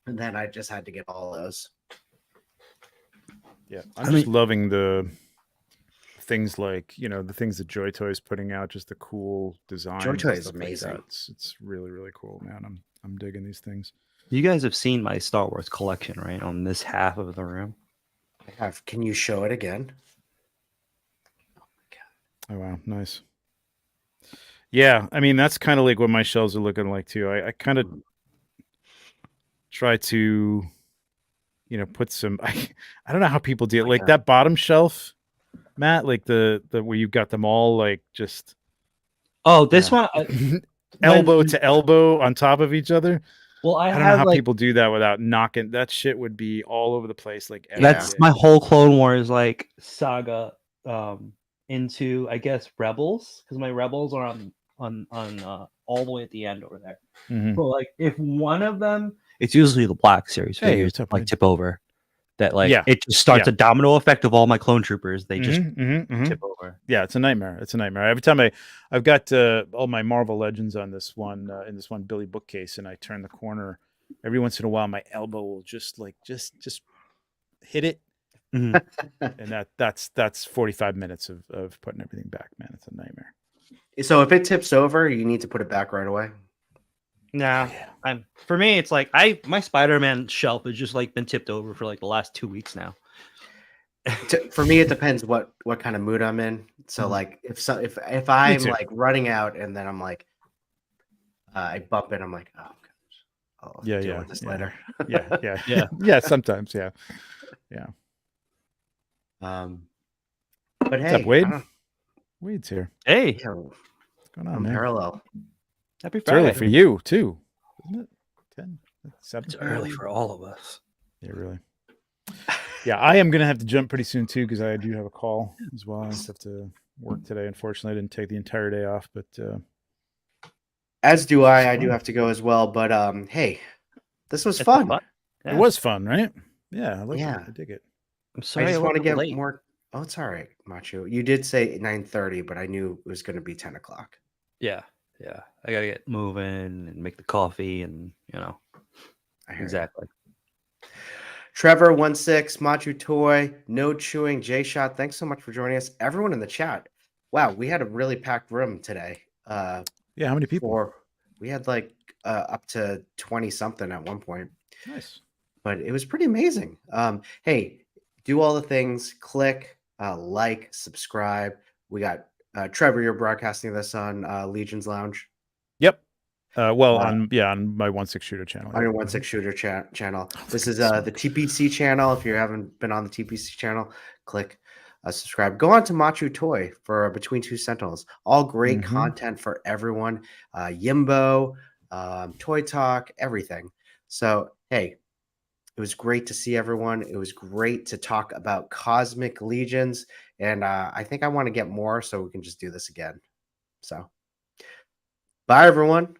And then I just had to get all those. Yeah, I'm just loving the things like the things that Joy Toy is putting out, just the cool designs. Joy Toy and is stuff amazing. Like that. It's really, really cool, man. I'm digging these things. You guys have seen my Star Wars collection, right? On this half of the room. I have. Can you show it again? Oh wow, nice. Yeah, I mean that's kind of like what my shelves are looking like too. I kind of try to, put some. I don't know how people do it. Like that bottom shelf, Matt, like the where you've got them all like just. Oh, this one, elbow to elbow on top of each other. Well, I don't know how people do that without knocking. That shit would be all over the place. Like that's my whole Clone Wars like saga into I guess Rebels, because my Rebels are on all the way at the end over there. Mhm. But like if one of them, it's usually the Black Series Hey, figures what's up, like man? tip over. That like Yeah. it just starts Yeah. a domino effect of all my clone troopers. They just Mhm. tip over. Yeah, it's a nightmare. It's a nightmare. Every time I've got all my Marvel Legends on this one in this one Billy bookcase, and I turn the corner. Every once in a while, my elbow will just hit it, Mhm. and that's 45 minutes of putting everything back. Man, it's a nightmare. So if it tips over, you need to put it back right away. Nah, for me, it's like my Spider-Man shelf has just like been tipped over for like the last 2 weeks now. For me, it depends what kind of mood I'm in. So like if I'm too. like running out and then I'm like I bump it, I'm like, oh gosh, I'll deal with this later. yeah. Sometimes, yeah. But What's hey, up, Wade? Wade's here. Hey, yeah, What's going on, I'm man? parallel. happy It's early Friday. for you too, isn't it? 10, 7. It's early for all of us. Yeah, really. Yeah, I am gonna have to jump pretty soon too because I do have a call as well. I just have to work today. Unfortunately, I didn't take the entire day off, but As do I. I do fun. have to go as well. But hey, this was It's fun. fun. It Yeah. was fun, right? Yeah, I like Yeah. it. I dig it. I'm I sorry just want to wasn't get late. more. Oh, it's all right, Macho. You did say 9:30, but I knew it was going to be 10 o'clock. Yeah. I gotta get moving and make the coffee, and I hear you. exactly. Trevor 16, Machu Toy, No Chewing, J Shot. Thanks so much for joining us. Everyone in the chat. Wow, we had a really packed room today. Yeah, how many people? We had like up to 20 something at one point. Nice. But it was pretty amazing. Hey, do all the things, click, like, subscribe. We got Trevor, you're broadcasting this on Legion's Lounge. Yep. Well, on my 1/6 shooter channel. On your 1/6 shooter channel. This is the TPC channel. If you haven't been on the TPC channel, click subscribe. Go on to Machu Toy for Between Two Sentinels. All great content for everyone. Yimbo, Toy Talk, everything. So, hey, it was great to see everyone. It was great to talk about Cosmic Legions. And I think I want to get more so we can just do this again. So, bye, everyone.